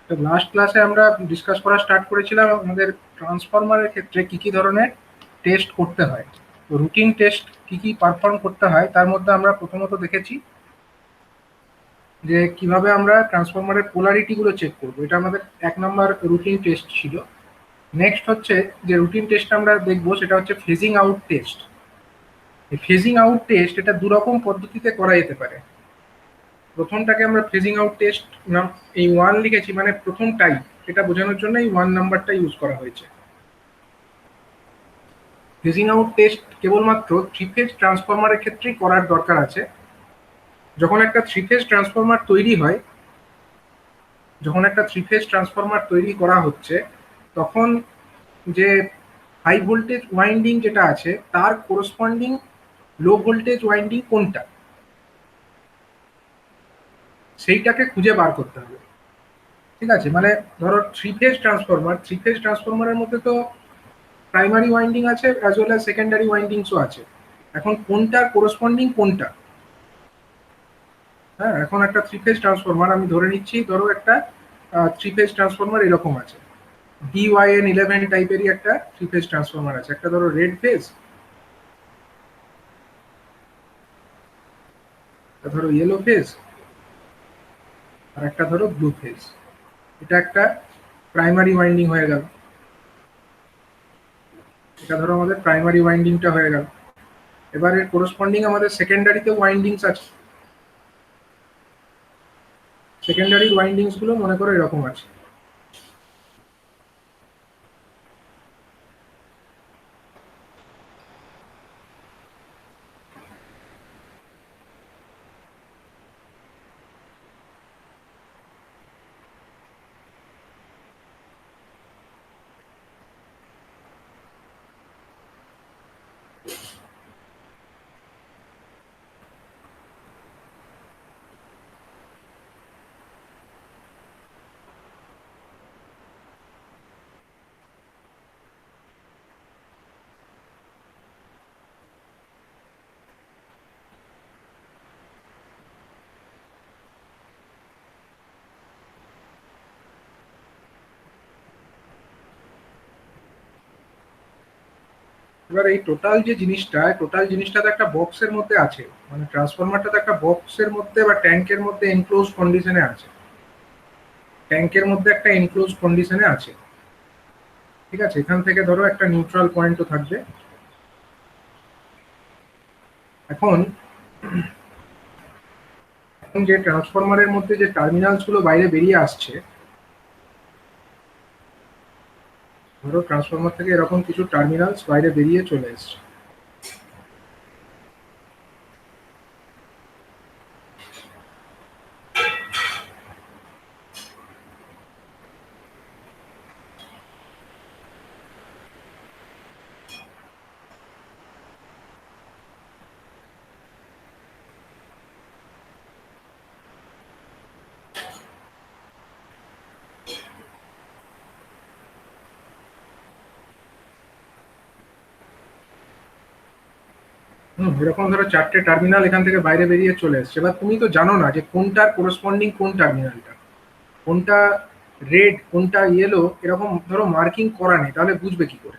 তো লাস্ট ক্লাসে আমরা ডিসকাস করা স্টার্ট করেছিলাম আমাদের ট্রান্সফরমারের ক্ষেত্রে কি কি ধরনের টেস্ট করতে হয়। তো রুটিন টেস্ট কি কি পারফর্ম করতে হয় তার মধ্যে আমরা প্রথমত দেখেছি যে কিভাবে আমরা ট্রান্সফরমারের পোলারিটিগুলো চেক করবো, এটা আমাদের 1 নম্বর রুটিন টেস্ট ছিল। নেক্সট হচ্ছে যে রুটিন টেস্ট আমরা দেখবো সেটা হচ্ছে ফেজিং আউট টেস্ট। এই ফেজিং আউট টেস্ট এটা দুরকম পদ্ধতিতে করা যেতে পারে। প্রথমটাকে আমরা ফেজিং আউট টেস্ট নাম এই 1 লিখেছি, মানে প্রথম টাইপ, এটা বোঝানোর জন্য এই 1 নাম্বারটা ইউজ করা হয়েছে। ফেজিং আউট টেস্ট কেবলমাত্র 3 ফেজ ট্রান্সফরমারের ক্ষেত্রেই করার দরকার আছে। যখন একটা 3 ফেজ ট্রান্সফরমার তৈরি হয়, যখন একটা 3 ফেজ ট্রান্সফরমার তৈরি করা হচ্ছে, তখন যে হাই ভোল্টেজ ওয়াইন্ডিং যেটা আছে তার কোরসপন্ডিং লো ভোল্টেজ ওয়াইন্ডিং কোনটা, সেইটাকে খুঁজে বার করতে হবে। ঠিক আছে, মানে ধরো 3 ফেজ ট্রান্সফরমারের মধ্যে তো প্রাইমারি ওয়াইন্ডিং আছে অ্যাজ ওয়েল অ্যাজ সেকেন্ডারি ওয়াইন্ডিংসও আছে। এখন কোনটার কোরসপন্ডিং কোনটা, হ্যাঁ, এখন একটা 3 ফেজ ট্রান্সফরমার আমি ধরে নিচ্ছি, ধরো একটা 3 ফেজ ট্রান্সফরমার এরকম আছে, DYN11 টাইপেরই একটা 3 ফেজ ট্রান্সফরমার আছে। একটা ধরো রেড ফেজ, একটা ধরো ইয়েলো ফেজ, আর একটা ধরো ব্লু ফেজ। এটা একটা প্রাইমারি ওয়াইন্ডিং হয়ে গেল। এটা ধরো আমাদের প্রাইমারি ওয়াইন্ডিংটা হয়ে গেল। এবার এর কোরসপন্ডিং আমাদের সেকেন্ডারিতে ওয়াইন্ডিংস আছে। সেকেন্ডারি ওয়াইন্ডিংস গুলো মনে করো এরকম আছে। এবার এই টোটাল জিনিসটা তো একটা বক্সের মধ্যে আছে, মানে ট্রান্সফরমারটা তো একটা বক্সের মধ্যে বা ট্যাঙ্কের মধ্যে এনক্লোজ কন্ডিশনে আছে। ট্যাঙ্কের মধ্যে একটা এনক্লোজ কন্ডিশনে আছে। ঠিক আছে, এখান থেকে ধরো একটা নিউট্রাল পয়েন্টও থাকবে। এখন এখন যে ট্রান্সফরমারের মধ্যে যে টার্মিনালস গুলো বাইরে বেরিয়ে আসছে, ধরো ট্রান্সফরমার থেকে এরকম কিছু টার্মিনালস বাইরে বেরিয়ে চলে এসছে। এরকম ধরো 4টে টার্মিনাল এখান থেকে বাইরে বেরিয়ে চলে এসছে। এবার তুমি তো জানো না যে কোনটার কোরসপন্ডিং কোন টার্মিনালটা, কোনটা রেড কোনটা ইয়েলো, এরকম ধরো মার্কিং করা নেই, তাহলে বুঝবে কি করে?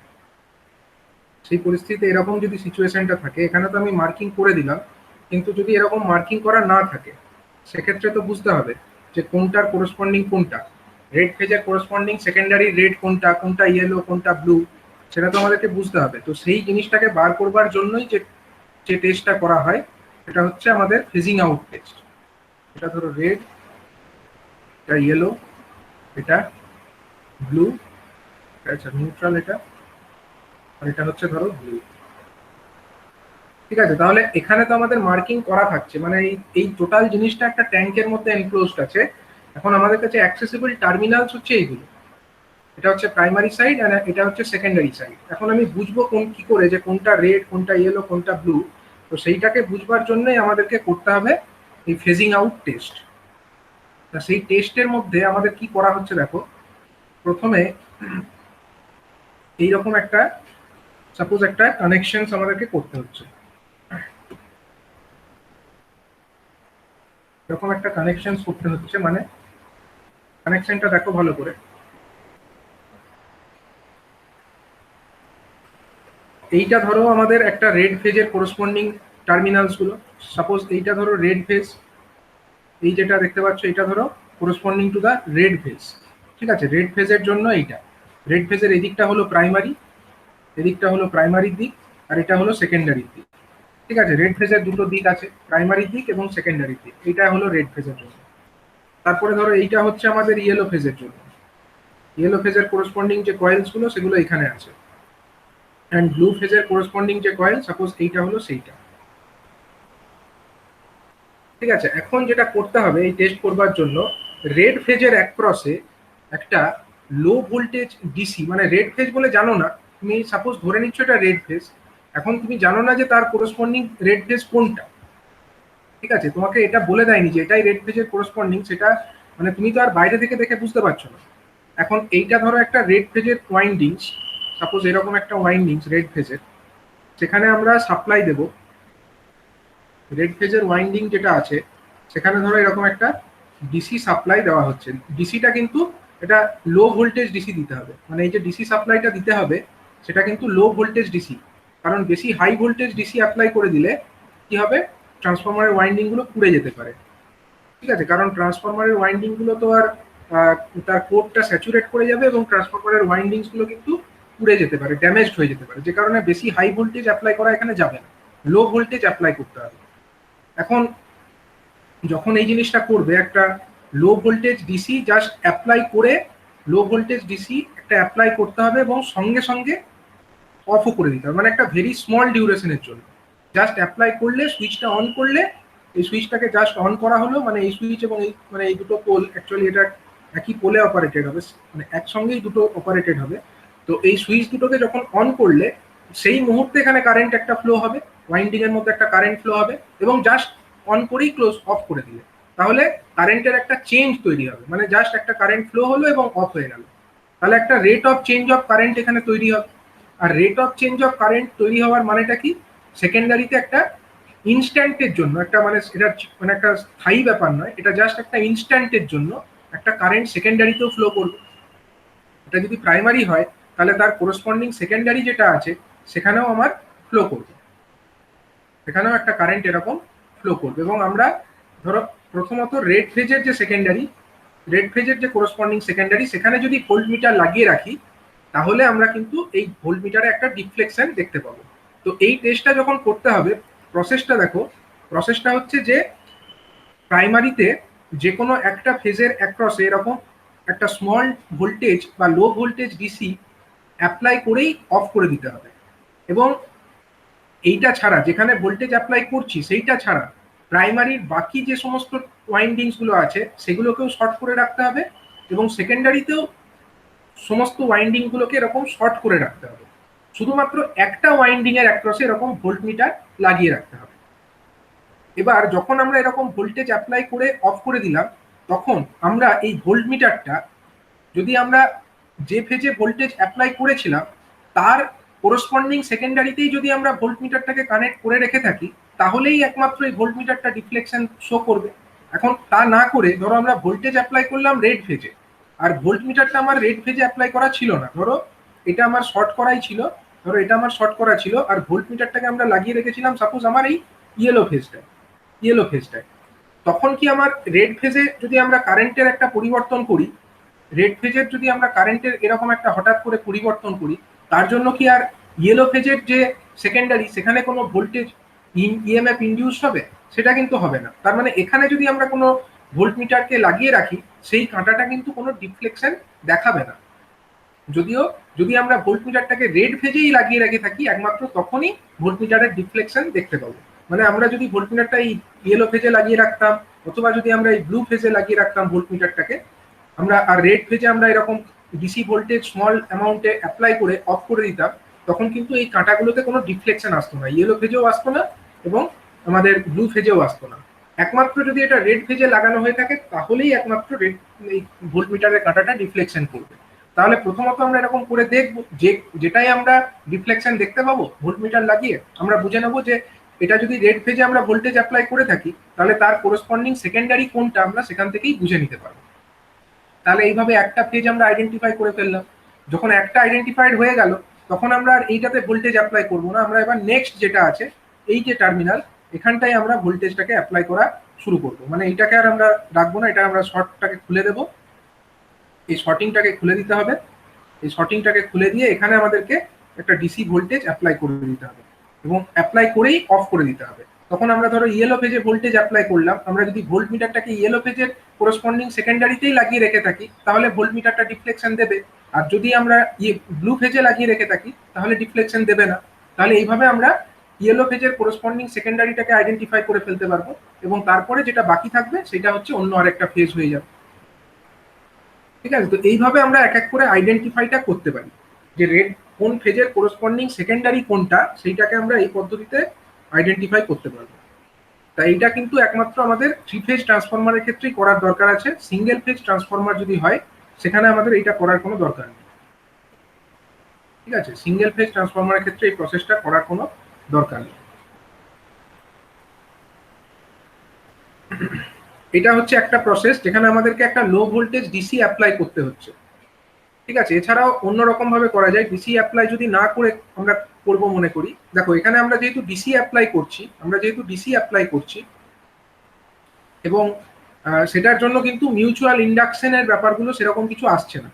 সেই পরিস্থিতিতে এরকম যদি সিচুয়েশনটা থাকে, এখানে তো আমি মার্কিং করে দিলাম, কিন্তু যদি এরকম মার্কিং করা না থাকে সেক্ষেত্রে তো বুঝতে হবে যে কোনটার কোরসপন্ডিং কোনটা, রেড ফেজের কোরসপন্ডিং সেকেন্ডারি রেড কোনটা, কোনটা ইয়েলো, কোনটা ব্লু, সেটা তো আমাদেরকে বুঝতে হবে। তো সেই জিনিসটাকে বার করবার জন্যই যে যে টেস্টটা করা হয় এটা হচ্ছে আমাদের ফেজিং আউট টেস্ট। এটা ধরো রেড, এটা ইয়েলো, এটা ব্লু, আচ্ছা নিউট্রাল এটা, আর এটা হচ্ছে ধরো ব্লু। ঠিক আছে, তাহলে এখানে তো আমাদের মার্কিং করা থাকছে, মানে এই এই টোটাল জিনিসটা একটা ট্যাঙ্কের মধ্যে এনক্লোজড আছে। এখন আমাদের কাছে অ্যাক্সেসিবল টার্মিনালস হচ্ছে এইগুলো। এটা হচ্ছে প্রাইমারি সাইড আর এটা হচ্ছে সেকেন্ডারি সাইড। এখন আমি বুঝবো কোন কি করে যে কোনটা রেড, কোনটা ইয়েলো, কোনটা ব্লু। তো সেইটাকে বুঝবার জন্যই আমাদেরকে করতে হবে এই ফেজিং আউট টেস্ট। তা সেই টেস্টের মধ্যে আমাদের কি করা হচ্ছে দেখো, প্রথমে এইরকম একটা সাপোজ একটা কানেকশনস আমাদেরকে করতে হচ্ছে। এরকম একটা কানেকশন করতে হচ্ছে, মানে কানেকশনটা দেখো ভালো করে। এইটা ধরো আমাদের একটা রেড ফেজের করসপন্ডিং টার্মিনালস গুলো। সাপোজ এইটা ধরো রেড ফেজ, এই যেটা দেখতে পাচ্ছ এটা ধরো corresponding to the red phase. ঠিক আছে, রেড ফেজের জন্য এইটা রেড ফেজের এদিকটা হলো প্রাইমারি, এদিকটা হলো প্রাইমারির দিক, আর এটা হলো সেকেন্ডারির দিক। ঠিক আছে, রেড ফেজের দুটো দিক আছে, প্রাইমারির দিক এবং সেকেন্ডারির দিক। এটা হলো রেড ফেজের জন্য। তারপরে ধরো এইটা হচ্ছে আমাদের ইয়েলো ফেজের জন্য। ইয়েলো ফেজের করসপন্ডিং যে কয়েলস গুলো সেগুলো এখানে আছে। অ্যান্ড ব্লু ফেজের করসপন্ডিং যে কয়েল, সাপোজ এইটা হলো সেইটা। ঠিক আছে, এখন যেটা করতে হবে এই টেস্ট করবার জন্য, রেড ফেজের অ্যাক্রসে একটা লো ভোল্টেজ ডিসি, মানে রেড ফেজ বলে জানো না তুমি, সাপোজ ধরে নিচ্ছ এটা রেড ফেজ, এখন তুমি জানো না যে তার করসপন্ডিং রেড ফেজ কোনটা। ঠিক আছে, তোমাকে এটা বলে দেয়নি যে এটাই রেড ফেজের করসপন্ডিং, সেটা মানে তুমি তো আর বাইরে থেকে দেখে বুঝতে পারছো না। এখন এইটা ধরো একটা রেড ফেজের ওয়াইন্ডিংস, সাপোজ এরকম একটা ওয়াইন্ডিংস রেড ফেজের, সেখানে আমরা সাপ্লাই দেব। রেড ফেজের ওয়াইন্ডিং যেটা আছে সেখানে ধরো এরকম একটা ডিসি সাপ্লাই দেওয়া হচ্ছে। ডিসিটা কিন্তু এটা লো ভোল্টেজ ডিসি দিতে হবে, মানে এই যে ডিসি সাপ্লাইটা দিতে হবে সেটা কিন্তু লো ভোল্টেজ ডিসি। কারণ বেশি হাই ভোল্টেজ ডিসি অ্যাপ্লাই করে দিলে কি হবে, ট্রান্সফরমারের ওয়াইন্ডিং গুলো পুড়ে যেতে পারে। ঠিক আছে, কারণ ট্রান্সফরমারের ওয়াইন্ডিং গুলো তো আর তার কোডটা স্যাচুরেট করে যাবে এবং ট্রান্সফরমারের ওয়াইন্ডিংস গুলো কিন্তু পুড়ে যেতে পারে, ড্যামেজড হয়ে যেতে পারে, যে কারণে বেশি হাই ভোল্টেজ অ্যাপ্লাই করা এখানে যাবে না, লো ভোল্টেজ অ্যাপ্লাই করতে হবে। এখন যখন এই জিনিসটা করবে, একটা low voltage DC just apply করে, লো ভোল্টেজ ডিসি একটা অ্যাপ্লাই করতে হবে এবং সঙ্গে সঙ্গে অফও করে দিতে হবে, মানে একটা ভেরি স্মল ডিউরেশনের জন্য। জাস্ট অ্যাপ্লাই করলে, সুইচটা অন করলে, এই সুইচটাকে জাস্ট অন করা হলো, মানে এই সুইচ এবং এই মানে এই দুটো পোল, অ্যাকচুয়ালি এটা একই পোলে অপারেটেড হবে, মানে একসঙ্গেই দুটো অপারেটেড হবে। তো এই সুইচ দুটোকে যখন অন করলে সেই মুহূর্তে এখানে কারেন্ট একটা ফ্লো হবে, ওয়াইন্ডিং এর মধ্যে একটা কারেন্ট ফ্লো হবে, এবং জাস্ট অন করেই ক্লোজ অফ করে দিলে তাহলে কারেন্টের একটা চেঞ্জ তৈরি হবে, মানে জাস্ট একটা কারেন্ট ফ্লো হলো এবং অফ হয়ে গেল, তাহলে একটা rate of change of current এখানে তৈরি হবে। আর rate of change of current তৈরি হওয়ার মানেটা কি, সেকেন্ডারিতে একটা ইনস্ট্যান্টের জন্য একটা, মানে এটা মানে একটা স্থায়ী ব্যাপার নয়, এটা জাস্ট একটা ইনস্ট্যান্টের জন্য একটা কারেন্ট সেকেন্ডারিতেও ফ্লো করবে। এটা যদি প্রাইমারি হয় তাহলে তার করসপন্ডিং সেকেন্ডারি যেটা আছে সেখানেও আমার ফ্লো করবে, সেখানেও একটা কারেন্ট এরকম ফ্লো করবে। এবং আমরা ধরো প্রথমত রেড ফেজের যে সেকেন্ডারি, রেড ফেজের যে করসপন্ডিং সেকেন্ডারি, সেখানে যদি ভোল্ট মিটার লাগিয়ে রাখি তাহলে আমরা কিন্তু এই ভোল্ট মিটারে একটা ডিফ্লেকশন দেখতে পাবো। তো এই টেস্টটা যখন করতে হবে, প্রসেসটা দেখো, প্রসেসটা হচ্ছে যে প্রাইমারিতে যে কোনো একটা ফেজের অ্যাক্রসে এরকম একটা স্মল ভোল্টেজ বা লো ভোল্টেজ ডিসি অ্যাপ্লাই করেই অফ করে দিতে হবে। এবং এইটা ছাড়া, যেখানে ভোল্টেজ অ্যাপ্লাই করছি সেইটা ছাড়া প্রাইমারির বাকি যে সমস্ত ওয়াইন্ডিংস গুলো আছে সেগুলোকেও শর্ট করে রাখতে হবে, এবং সেকেন্ডারিতেও সমস্ত ওয়াইন্ডিং গুলোকে এরকম শর্ট করে রাখতে হবে। শুধুমাত্র একটা ওয়াইন্ডিং এর অ্যাক্রসে এরকম ভোল্ট মিটার লাগিয়ে রাখতে হবে। এবার যখন আমরা এরকম ভোল্টেজ অ্যাপ্লাই করে অফ করে দিলাম, তখন আমরা এই ভোল্ট মিটারটা, যদি আমরা যে ফেজে ভোল্টেজ অ্যাপ্লাই করেছিলাম তার কোরসপন্ডিং সেকেন্ডারিতেই যদি আমরা ভোল্ট মিটারটাকে কানেক্ট করে রেখে থাকি, তাহলেই একমাত্র এই ভোল্ট মিটারটা ডিফ্লেকশন শো করবে। এখন তা না করে ধরো আমরা ভোল্টেজ অ্যাপ্লাই করলাম রেড ফেজে, আর ভোল্ট মিটারটা আমার রেড ফেজে অ্যাপ্লাই করা ছিল না, ধরো এটা আমার শর্ট করাই ছিল, ধরো এটা আমার শর্ট করা ছিল, আর ভোল্ট মিটারটাকে আমরা লাগিয়ে রেখেছিলাম সাপোজ আমার এই ইয়েলো ফেজটায়, ইয়েলো ফেজটায়। তখন কি আমার রেড ফেজে যদি আমরা কারেন্টের একটা পরিবর্তন করি, রেড ফেজের যদি আমরা কারেন্টের এরকম একটা হঠাৎ করে পরিবর্তন করি, তার জন্য কি আর ইয়েলো ফেজের যে সেকেন্ডারি সেখানে কোনো ভোল্টেজ ইএমএফ ইন্ডিউস হবে? সেটা কিন্তু হবে না। তার মানে এখানে যদি আমরা কোনো ভোল্ট মিটারকে লাগিয়ে রাখি, সেই কাঁটাটা কিন্তু কোনো ডিফ্লেকশন দেখাবে না। যদিও যদি আমরা ভোল্ট মিটারটাকে রেড ফেজেই লাগিয়ে রেখে থাকি, একমাত্র তখনই ভোল্ট মিটারের ডিফ্লেকশন দেখতে পাবো। মানে আমরা যদি ভোল্ট মিটারটা এই ইয়েলো ফেজে লাগিয়ে রাখতাম, অথবা যদি আমরা এই ব্লু ফেজে লাগিয়ে রাখতাম ভোল্ট মিটারটাকে, আমরা আর রেড ফেজে আমরা এরকম ডিসি ভোল্টেজ স্মল অ্যামাউন্টে অ্যাপ্লাই করে অফ করে দিতাম, তখন কিন্তু এই কাঁটাগুলোতে কোনো ডিফ্লেকশন আসতো না, ইয়েলো ফেজেও আসতো না এবং আমাদের ব্লু ফেজেও আসতো না। একমাত্র যদি এটা রেড ফেজে লাগানো হয়ে থাকে তাহলেই একমাত্র রেড এই ভোল্ট মিটারের কাঁটাটা ডিফ্লেকশন করবে। তাহলে প্রথমত আমরা এরকম করে দেখবো, যে যেটাই আমরা ডিফ্লেকশন দেখতে পাবো ভোল্ট মিটার লাগিয়ে, আমরা বুঝে নেবো যে এটা যদি রেড ফেজে আমরা ভোল্টেজ অ্যাপ্লাই করে থাকি তাহলে তার কোরসপন্ডিং সেকেন্ডারি কোনটা আমরা সেখান থেকেই বুঝে নিতে পারবো। তাহলে এইভাবে একটা ফেজ আমরা আইডেন্টিফাই করে ফেললাম। যখন একটা আইডেন্টিফাইড হয়ে গেল, তখন আমরা আর এইটাতে ভোল্টেজ অ্যাপ্লাই করবো না, আমরা এবার নেক্সট যেটা আছে এই যে টার্মিনাল, এখানটাই আমরা ভোল্টেজটাকে অ্যাপ্লাই করা শুরু করবো। মানে এইটাকে আর আমরা রাখবো না, এটা আমরা শর্টটাকে খুলে দেবো, এই শর্টিংটাকে খুলে দিতে হবে। এই শর্টিংটাকে খুলে দিয়ে এখানে আমাদেরকে একটা ডিসি ভোল্টেজ অ্যাপ্লাই করে দিতে হবে, এবং অ্যাপ্লাই করেই অফ করে দিতে হবে। তখন আমরা ধরো ইয়েলো ফেজে ভোল্টেজ অ্যাপ্লাই করলাম, আমরা যদি ভোল্ট মিটারটাকে ইয়েলো ফেজের করসপন্ডিং সেকেন্ডারিতেই লাগিয়ে রেখে থাকি তাহলে ভোল্ট মিটারটা ডিফ্লেকশন দেবে, আর যদি আমরা ব্লু ফেজে লাগিয়ে রেখে থাকি তাহলে ডিফ্লেকশন দেবে না। তাহলে এইভাবে আমরা ইয়েলো ফেজের করসপন্ডিং সেকেন্ডারিটাকে আইডেন্টিফাই করে ফেলতে পারবো, এবং তারপরে যেটা বাকি থাকবে সেটা হচ্ছে অন্য আরেকটা ফেজ হয়ে যাবে। ঠিক আছে, তো এইভাবে আমরা এক এক করে আইডেন্টিফাইটা করতে পারি যে রেড কোন ফেজের করসপন্ডিং সেকেন্ডারি কোনটা, সেইটাকে আমরা এই পদ্ধতিতে আইডেন্টিফাই করতে পারবো। তাই এটা কিন্তু একমাত্র আমাদের থ্রি ফেজ ট্রান্সফরমারের ক্ষেত্রেই করার দরকার আছে। সিঙ্গেল ফেজ ট্রান্সফরমার যদি হয় সেখানে আমাদের এটা করার কোনো দরকার নেই। ঠিক আছে, সিঙ্গেল ফেজ ট্রান্সফরমারের ক্ষেত্রে এই প্রসেসটা করার কোনো দরকার নেই। এটা হচ্ছে একটা প্রসেস যেখানে আমাদেরকে একটা লো ভোল্টেজ ডিসি অ্যাপ্লাই করতে হচ্ছে। ঠিক আছে, এছাড়াও অন্যরকম ভাবে করা যায়। ডিসি অ্যাপ্লাই যদি না করে আমরা করব মনে করি, দেখো এখানে আমরা যেহেতু ডিসি অ্যাপ্লাই করছি এবং সেটার জন্য কিন্তু মিউচুয়াল ইন্ডাকশনের ব্যাপারগুলো সেরকম কিছু আসছে না।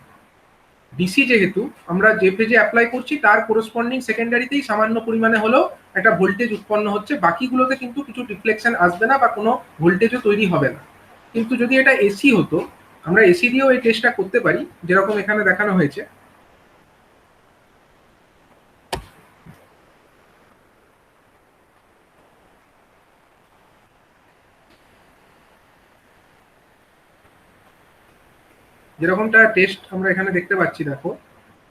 ডিসি যেহেতু আমরা যে ফেজে অ্যাপ্লাই করছি তার করসপন্ডিং সেকেন্ডারিতেই সামান্য পরিমাণে হলেও একটা ভোল্টেজ উৎপন্ন হচ্ছে, বাকিগুলোতে কিন্তু কিছু ডিফ্লেকশন আসবে না বা কোনো ভোল্টেজও তৈরি হবে না। কিন্তু যদি এটা এসি হতো, আমরা এসি দিয়েও এই টেস্টটা করতে পারি যেরকম এখানে দেখানো হয়েছে। যেরকমটা টেস্ট আমরা এখানে দেখতে পাচ্ছি, দেখো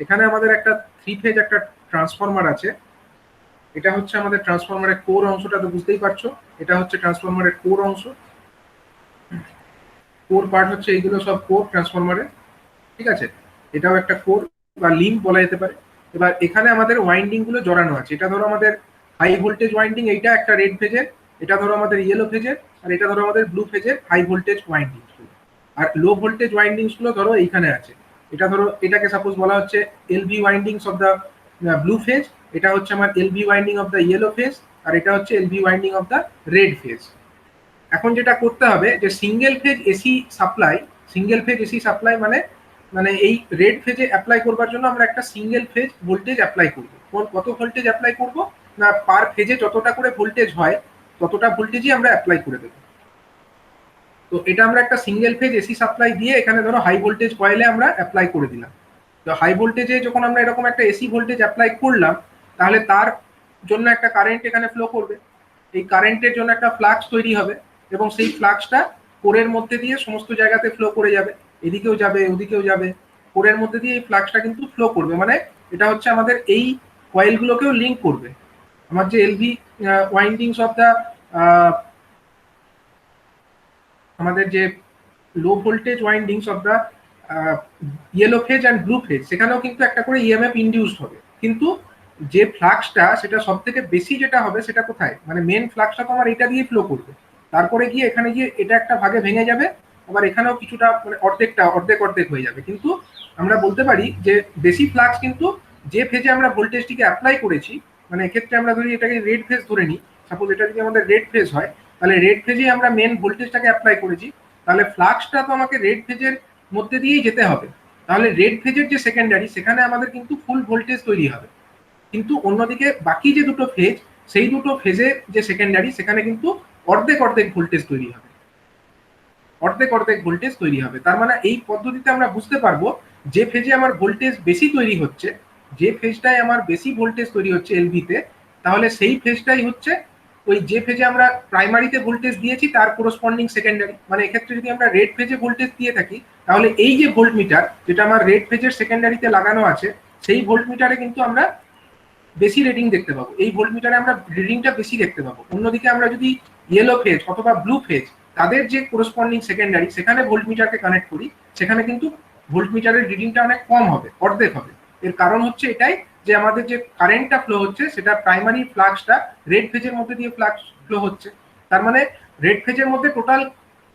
এখানে আমাদের একটা থ্রি ফেজ একটা ট্রান্সফরমার আছে। এটা হচ্ছে আমাদের ট্রান্সফরমারের কোর অংশটা, তো বুঝতেই পারছো এটা হচ্ছে ট্রান্সফরমারের কোর অংশ। কোর পার্ট হচ্ছে এইগুলো সব কোর ট্রান্সফরমারের। ঠিক আছে, এটাও একটা কোর বা লিঙ্ক বলা যেতে পারে। এবার এখানে আমাদের ওয়াইন্ডিং গুলো জড়ানো আছে। এটা ধরো আমাদের হাই ভোল্টেজ ওয়াইন্ডিং, এইটা একটা রেড ফেজের, এটা ধরো আমাদের ইয়েলো ফেজের, আর এটা ধরো আমাদের ব্লু ফেজের হাই ভোল্টেজ ওয়াইন্ডিং। আর লো ভোল্টেজ ওয়াইন্ডিংস গুলো ধরো এইখানে আছে। এটা ধরো এটাকে সাপোজ বলা হচ্ছে LV windings of the blue phase, এটা হচ্ছে আমার LV winding of the yellow phase, আর এটা হচ্ছে LV winding of the red phase. এখন যেটা করতে হবে যে সিঙ্গেল ফেজ এসি সাপ্লাই মানে মানে এই রেড ফেজে অ্যাপ্লাই করবার জন্য আমরা একটা সিঙ্গেল ফেজ ভোল্টেজ অ্যাপ্লাই করবো। কত ভোল্টেজ অ্যাপ্লাই করব না, পার ফেজে যতটা করে ভোল্টেজ হয় ততটা ভোল্টেজই আমরা অ্যাপ্লাই করে দেবো। তো এটা আমরা একটা সিঙ্গেল ফেজ এসি সাপ্লাই দিয়ে এখানে ধরো হাই ভোল্টেজ কয়েলে আমরা অ্যাপ্লাই করে দিলাম। তো হাই ভোল্টেজে যখন আমরা এরকম একটা এসি ভোল্টেজ অ্যাপ্লাই করলাম, তাহলে তার জন্য একটা কারেন্ট এখানে ফ্লো করবে। এই কারেন্টের জন্য একটা ফ্লাক্স তৈরি হবে, এবং সেই ফ্লাক্সটা কোরের মধ্যে দিয়ে সমস্ত জায়গাতে ফ্লো করে যাবে, এদিকেও যাবে ওদিকেও যাবে। কোরের মধ্যে দিয়ে এই ফ্লাক্সটা কিন্তু ফ্লো করবে, মানে এটা হচ্ছে আমাদের এই কয়েলগুলোকেও লিঙ্ক করবে। আমার যে এলভি ওয়াইন্ডিংস অফ দ্য আমাদের যে low voltage windings of the yellow phase and blue phase, সেখানেও কিন্তু একটা করে ইএমএফ ইনডিউসড হবে। কিন্তু যে ফ্লাক্সটা সেটা সব থেকে বেশি যেটা হবে সেটা কোথায়, মানে মেন ফ্লাক্সটা তো আমার এটা দিয়ে ফ্লো করবে, তারপরে গিয়ে এখানে গিয়ে এটা একটা ভাগে ভেঙে যাবে, আবার এখানেও কিছুটা মানে অর্ধেক হয়ে যাবে। কিন্তু আমরা বলতে পারি যে বেশি ফ্লাক্স কিন্তু যে ফেজে আমরা ভোল্টেজটিকে অ্যাপ্লাই করেছি, মানে এক্ষেত্রে আমরা ধরি এটাকে রেড ফেজ ধরে নিই, সাপোজ এটা যদি আমাদের রেড ফেজ হয়, তাহলে রেড ফেজে আমরা মেন ভোল্টেজটাকে অ্যাপ্লাই করেছি, তাহলে ফ্লাক্সটা তো আমাকে রেড ফেজের মধ্যে দিয়েই যেতে হবে। তাহলে রেড ফেজের যে সেকেন্ডারি, সেখানে আমাদের কিন্তু ফুল ভোল্টেজ তৈরি হবে। কিন্তু অন্যদিকে বাকি যে দুটো ফেজ, সেই দুটো ফেজের যে সেকেন্ডারি, সেখানে কিন্তু অর্ধেক ভোল্টেজ তৈরি হবে, তার মানে এই পদ্ধতিতে আমরা বুঝতে পারবো যে ফেজে আমার ভোল্টেজ বেশি তৈরি হচ্ছে, যে ফেজটাই আমার বেশি ভোল্টেজ তৈরি হচ্ছে এলভিতে, তাহলে সেই ফেজটাই হচ্ছে ওই যে ফেজে আমরা প্রাইমারিতে ভোল্টেজ দিয়েছি তার করসপন্ডিং সেকেন্ডারি। মানে এক্ষেত্রে যদি আমরা রেড ফেজে ভোল্টেজ দিয়ে থাকি, তাহলে এই যে ভোল্ট মিটার যেটা আমার রেড ফেজের সেকেন্ডারিতে লাগানো আছে, সেই ভোল্ট মিটারে কিন্তু আমরা বেশি রিডিং দেখতে পাবো, এই ভোল্ট মিটারে আমরা রিডিংটা বেশি দেখতে পাবো। অন্যদিকে আমরা যদি ইয়েলো ফেজ অথবা ব্লু ফেজ তাদের যে করসপন্ডিং সেকেন্ডারি, সেখানে ভোল্ট মিটারকে কানেক্ট করি, সেখানে কিন্তু ভোল্ট মিটারের রিডিংটা অনেক কম হবে, অর্ধেক হবে। এর কারণ হচ্ছে এটাই যে আমাদের যে কারেন্টটা ফ্লো হচ্ছে সেটা প্রাইমারি ফ্লাক্সটা রেড ফেজের মধ্যে দিয়ে ফ্লাক্স ফ্লো হচ্ছে, তার মানে রেড ফেজের মধ্যে টোটাল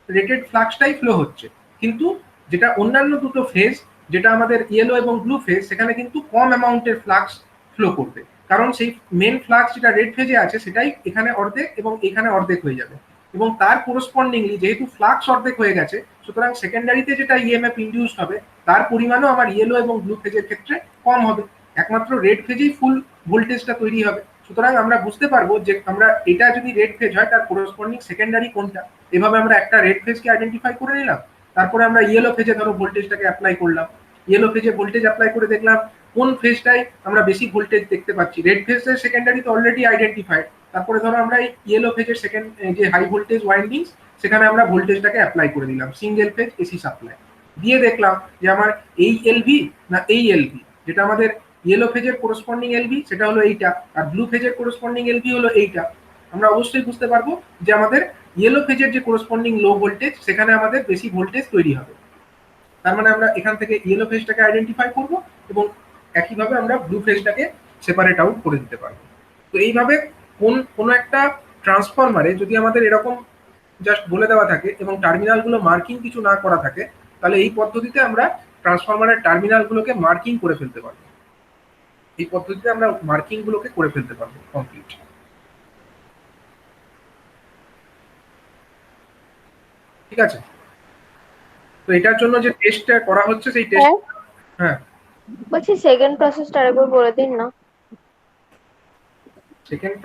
রেটেড ফ্লাক্সটাই ফ্লো হচ্ছে, কিন্তু যেটা অন্যান্য দুটো ফেজ, যেটা আমাদের ইয়েলো এবং ব্লু ফেজ, সেখানে কিন্তু কম অ্যামাউন্টের ফ্লাক্স ফ্লো করবে, কারণ সেই মেন ফ্লাক্স যেটা রেড ফেজে আছে সেটাই এখানে অর্ধেক এবং এখানে অর্ধেক হয়ে যাবে, এবং তার করসপন্ডিংলি যেহেতু ফ্লাক্স অর্ধেক হয়ে গেছে, সুতরাং সেকেন্ডারিতে যেটা ইএমএফ ইনডিউস হবে তার পরিমাণও আমার ইয়েলো এবং ব্লু ফেজের ক্ষেত্রে কম হবে। একমাত্র রেড ফেজেই ফুল ভোল্টেজটা তৈরি হবে। সুতরাং আমরা বুঝতে পারবো যে আমরা এটা যদি রেড ফেজ হয় তার করসপন্ডিং সেকেন্ডারি কোনটা। এভাবে আমরা একটা রেড ফেজকে আইডেন্টিফাই করে নিলাম, তারপরে আমরা ইয়েলো ফেজে ধরো ভোল্টেজটাকে অ্যাপ্লাই করলাম, ইয়েলো ফেজে ভোল্টেজ অ্যাপ্লাই করে দেখলাম কোন ফেজটাই আমরা বেশি ভোল্টেজ দেখতে পাচ্ছি। রেড ফেজের সেকেন্ডারি তো অলরেডি আইডেন্টিফাইড, তারপরে ধরো আমরা এই ইয়েলো ফেজের সেকেন্ড যে হাই ভোল্টেজ ওয়াইন্ডিংস, সেখানে আমরা ভোল্টেজটাকে অ্যাপ্লাই করে দিলাম সিঙ্গেল ফেজ এসি সাপ্লাই দিয়ে, দেখলাম যে আমার এই এলভি না এই এলভি, যেটা আমাদের ইয়েলো ফেজের করসপন্ডিং এলভি সেটা হলো এইটা, আর ব্লু ফেজের করসপন্ডিং এলভি হলো এইটা। আমরা অবশ্যই বুঝতে পারবো যে আমাদের ইয়েলো ফেজের যে করসপন্ডিং লো ভোল্টেজ সেখানে আমাদের বেশি ভোল্টেজ তৈরি হবে। তার মানে আমরা এখান থেকে ইয়েলো ফেজটাকে আইডেন্টিফাই করব এবং একইভাবে আমরা ব্লু ফেজটাকে সেপারেট আউট করে দিতে পারবো। তো এইভাবে কোনো একটা ট্রান্সফরমারে যদি আমাদের এরকম জাস্ট বলে দেওয়া থাকে এবং টার্মিনালগুলো মার্কিং কিছু না করা থাকে, তাহলে এই পদ্ধতিতে আমরা ট্রান্সফরমারের টার্মিনালগুলোকে মার্কিং করে ফেলতে পারবো। এই পদ্ধতিতে আমরা মার্কিং গুলোকে করে ফেলতে পারবো কমপ্লিট। ঠিক আছে, তো এটার জন্য যে টেস্টটা করা হচ্ছে সেই টেস্ট। হ্যাঁ বলছি সেকেন্ড প্রসেসটা আরেকবার বলে দিন না। সেকেন্ড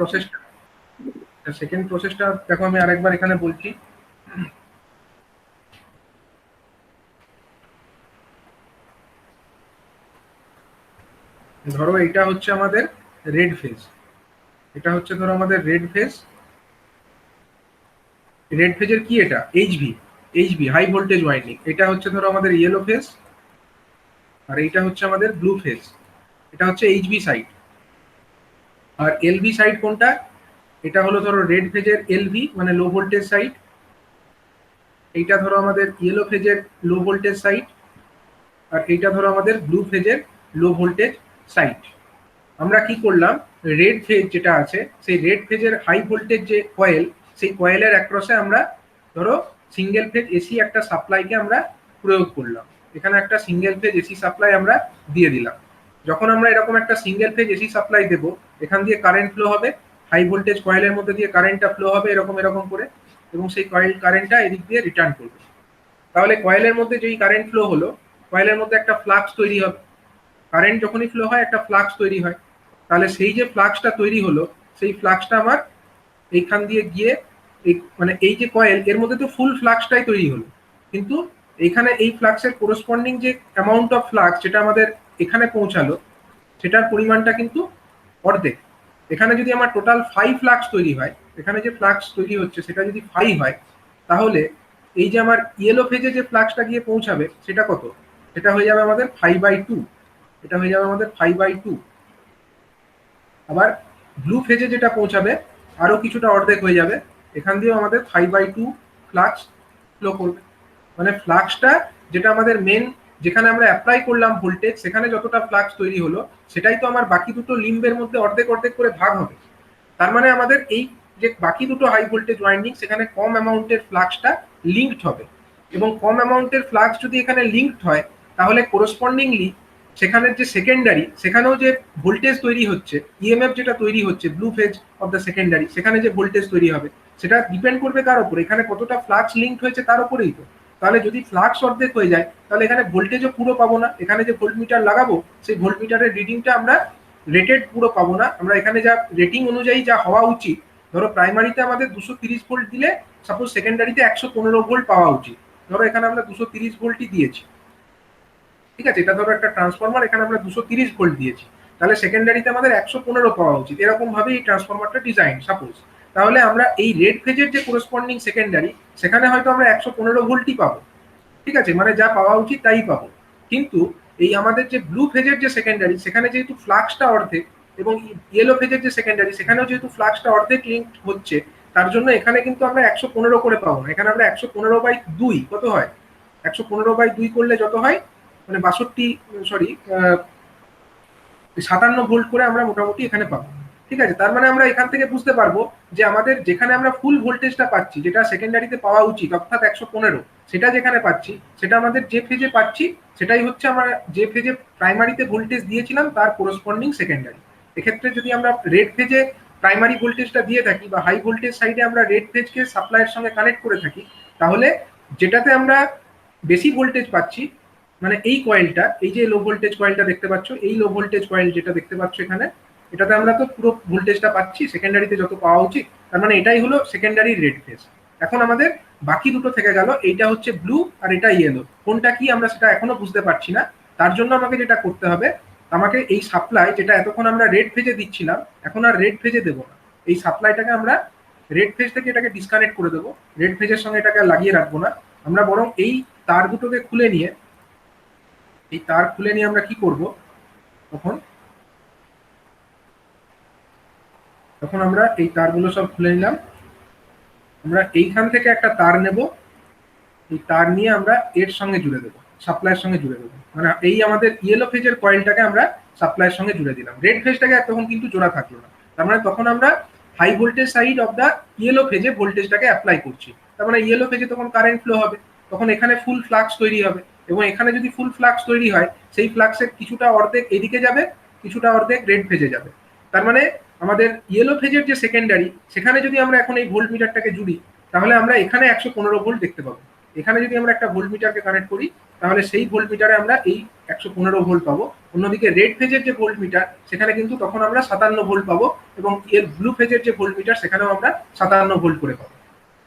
প্রসেসটা দেখো আমি আরেকবার এখানে বলছি। ধরো এটা হচ্ছে আমাদের রেড ফেজ, এটা হচ্ছে ধরো আমাদের রেড ফেজ। রেড ফেজের কি এটা এইচভি, এইচভি হাই ভোল্টেজ ওয়াইন্ডিং। এটা হচ্ছে ধরো আমাদের ইয়েলো ফেজ, আর এইটা হচ্ছে আমাদের ব্লু ফেজ। এটা হচ্ছে এইচভি সাইড। আর এলভি সাইড কোনটা? এটা হলো ধরো রেড ফেজের এলভি মানে লো ভোল্টেজ সাইড। এইটা ধরো আমাদের ইয়েলো ফেজের লো ভোল্টেজ সাইড, আর এইটা ধরো আমাদের ব্লু ফেজের লো ভোল্টেজ সাইড। আমরা কি করলাম, রেড ফেজ যেটা আছে সেই রেড ফেজের হাই ভোল্টেজ যে কয়েল, সেই কয়েলের অ্যাক্রসে আমরা ধরো সিঙ্গেল ফেজ এসি একটা সাপ্লাইকে আমরা প্রয়োগ করলাম। এখানে একটা সিঙ্গেল ফেজ এসি সাপ্লাই আমরা দিয়ে দিলাম। যখন আমরা এরকম একটা সিঙ্গেল ফেজ এসি সাপ্লাই দেবো, এখান দিয়ে কারেন্ট ফ্লো হবে, হাই ভোল্টেজ কয়েলের মধ্যে দিয়ে কারেন্টটা ফ্লো হবে এরকম এরকম করে, এবং সেই কয়েল কারেন্টটা এদিক দিয়ে রিটার্ন করবে। তাহলে কয়েলের মধ্যে যেই কারেন্ট ফ্লো হলো, কয়েলের মধ্যে একটা ফ্লাক্স তৈরি হবে। কারেন্ট যখনই ফ্লো হয় একটা ফ্লাক্স তৈরি হয়। তাহলে সেই যে ফ্লাক্সটা তৈরি হলো, সেই ফ্লাক্সটা আমার এইখান দিয়ে গিয়ে মানে এই যে কয়েল এর মধ্যে তো ফুল ফ্লাক্সটাই তৈরি হলো, কিন্তু এইখানে এই ফ্লাক্সের করসপন্ডিং যে অ্যামাউন্ট অফ ফ্লাক্স যেটা আমাদের এখানে পৌঁছালো, সেটার পরিমাণটা কিন্তু অর্ধেক। এখানে যদি আমার টোটাল 5 ফ্লাক্স তৈরি হয়, এখানে যে ফ্লাক্স তৈরি হচ্ছে সেটা যদি 5 হয়, তাহলে এই যে আমার ইয়েলো ফেজে যে ফ্লাক্সটা গিয়ে পৌঁছাবে সেটা কত? সেটা হয়ে যাবে আমাদের 5/2। এটা হয়ে যাবে আমাদের 5/2। আবার ব্লু ফেজে যেটা পৌঁছাবে আরো কিছুটা অর্ধেক হয়ে যাবে, এখান দিয়েও আমাদের 5/2 ফ্লাক্স ফ্লো করবে। মানে ফ্লাক্সটা যেটা আমাদের মেন, যেখানে আমরা অ্যাপ্লাই করলাম ভোল্টেজ, সেখানে যতটা ফ্লাক্স তৈরি হলো সেটাই তো আমার বাকি দুটো লিম্বের মধ্যে অর্ধেক অর্ধেক করে ভাগ হবে। তার মানে আমাদের এই যে বাকি দুটো হাই ভোল্টেজ ওয়াইন্ডিং, সেখানে কম অ্যামাউন্টের ফ্লাক্সটা লিঙ্কড হবে, এবং কম অ্যামাউন্টের ফ্লাক্স যদি এখানে লিঙ্কড হয়, তাহলে করসপন্ডিংলি সেখানের যে সেকেন্ডারি, সেখানেও যে ভোল্টেজ তৈরি হচ্ছে, ইএমএফ যেটা তৈরি হচ্ছে blue phase of the secondary, সেখানে যে ভোল্টেজ তৈরি হবে সেটা ডিপেন্ড করবে কার উপর? এখানে কতটা ফ্লাক্স লিঙ্কড হয়েছে তার উপরেই তো। তাহলে যদি ফ্লাক্স অর্ধেক হয়ে যায়, তাহলে এখানে ভোল্টেজও পুরো পাবো না। এখানে যে ভোল্টমিটার লাগাবো, সেই ভোল্টমিটারের রিডিংটা আমরা রেটেড পুরো পাবো না। আমরা এখানে যা রেটিং অনুযায়ী যা হওয়া উচিত, ধরো প্রাইমারিতে আমাদের 230 ভোল্ট দিলে সাপোজ সেকেন্ডারিতে 115 ভোল্ট পাওয়া উচিত, ধরো এখানে আমরা 230 ভোল্টই দিয়েছি। ঠিক আছে, এটা ধরো একটা ট্রান্সফরমার, এখানে আমরা 230 ভোল্ট দিয়েছি, তাহলে সেকেন্ডারিতে আমাদের 115 পাওয়া উচিত। এরকম ভাবে এই ট্রান্সফরমারটা ডিজাইন সাপোজ। তাহলে আমরা এই রেড ফেজের যে করসপন্ডিং সেকেন্ডারি, সেখানে হয়তো আমরা 115 ভোল্টই পাবো। ঠিক আছে, মানে যা পাওয়া উচিত তাই পাবো। কিন্তু এই আমাদের যে ব্লু ফেজের যে সেকেন্ডারি, সেখানে যেহেতু ফ্লাক্সটা অর্ধেক, এবং ইয়েলো ফেজের যে সেকেন্ডারি, সেখানেও যেহেতু ফ্লাক্সটা অর্ধেক লিঙ্ক হচ্ছে, তার জন্য এখানে কিন্তু আমরা 115 করে পাবো না। এখানে আমরা 115/2 কত হয়, 115/2 করলে যত হয় মানে 57 ভোল্ট করে আমরা মোটামুটি এখানে পাবো। ঠিক আছে, তার মানে আমরা এখান থেকে বুঝতে পারবো যে আমাদের যেখানে আমরা ফুল ভোল্টেজটা পাচ্ছি, যেটা সেকেন্ডারিতে পাওয়া উচিত অর্থাৎ 115, সেটা যেখানে পাচ্ছি সেটা আমাদের যে ফেজে পাচ্ছি সেটাই হচ্ছে আমরা যে ফেজে প্রাইমারিতে ভোল্টেজ দিয়েছিলাম তার কোরসপন্ডিং সেকেন্ডারি। এক্ষেত্রে যদি আমরা রেড ফেজে প্রাইমারি ভোল্টেজটা দিয়ে থাকি বা হাই ভোল্টেজ সাইডে আমরা রেড ফেজকে সাপ্লাইয়ের সঙ্গে কানেক্ট করে থাকি, তাহলে যেটাতে আমরা বেশি ভোল্টেজ পাচ্ছি, মানে এই কয়েলটা, এই যে লো ভোল্টেজ কয়েলটা দেখতে পাচ্ছ, এই লো ভোল্টেজ কয়েল যেটা দেখতে পাচ্ছ এখানে, এটাতে আমরা তো পুরো ভোল্টেজটা পাচ্ছি সেকেন্ডারিতে যত পাওয়া উচিত, তার মানে এটাই হলো সেকেন্ডারি রেড ফেজ। এখন আমাদের বাকি দুটো থেকে গেল, এইটা হচ্ছে ব্লু আর এটা ইয়েলো, কোনটা কি আমরা সেটা এখনো বুঝতে পারছি না। তার জন্য আমাকে যেটা করতে হবে, আমাকে এই সাপ্লাই যেটা এতক্ষণ আমরা রেড ফেজে দিচ্ছিলাম এখন আর রেড ফেজে দেবো না, এই সাপ্লাইটাকে আমরা রেড ফেজ থেকে এটাকে ডিসকানেক্ট করে দেবো, রেড ফেজের সঙ্গে এটাকে লাগিয়ে রাখবো না, আমরা বরং এই তার দুটোকে খুলে নিয়ে, এই তার খুলে নিয়ে আমরা কি করব, তখন তখন আমরা এই তারগুলো সব খুলে নিলাম, আমরা এইখান থেকে একটা তার নেব, এই তার নিয়ে আমরা এর সঙ্গে জুড়ে দেবো, সাপ্লাইয়ের সঙ্গে জুড়ে দেবো, মানে এই আমাদের ইয়েলো ফেজের কয়েলটাকে আমরা সাপ্লাইয়ের সঙ্গে জুড়ে দিলাম, রেড ফেজটাকে তখন কিন্তু জোড়া থাকলো না, তার মানে তখন আমরা high voltage side of the yellow ফেজে ভোল্টেজটাকে অ্যাপ্লাই করছি, তার মানে ইয়েলো ফেজে তখন কারেন্ট ফ্লো হবে, তখন এখানে ফুল ফ্লাক্স তৈরি হবে, এবং এখানে যদি ফুল ফ্লাক্স তৈরি হয় সেই ফ্লাক্সের কিছুটা অর্ধেক এদিকে যাবে, কিছুটা অর্ধেক রেড ফেজে যাবে, তার মানে আমাদের ইয়েলো ফেজের যে সেকেন্ডারি সেখানে যদি আমরা এখন এই ভোল্ট মিটারটাকে জুড়ি, তাহলে আমরা এখানে 115 ভোল্ট দেখতে পাবো, এখানে যদি আমরা একটা ভোল্ট মিটারকে কানেক্ট করি তাহলে সেই ভোল্ট মিটারে আমরা এই 115 ভোল্ট পাবো, অন্যদিকে রেড ফেজের যে ভোল্ট মিটার সেখানে কিন্তু তখন আমরা 57 ভোল্ট পাবো, এবং এর ব্লু ফেজের যে ভোল্ট মিটার সেখানেও আমরা 57 ভোল্ট করে পাবো,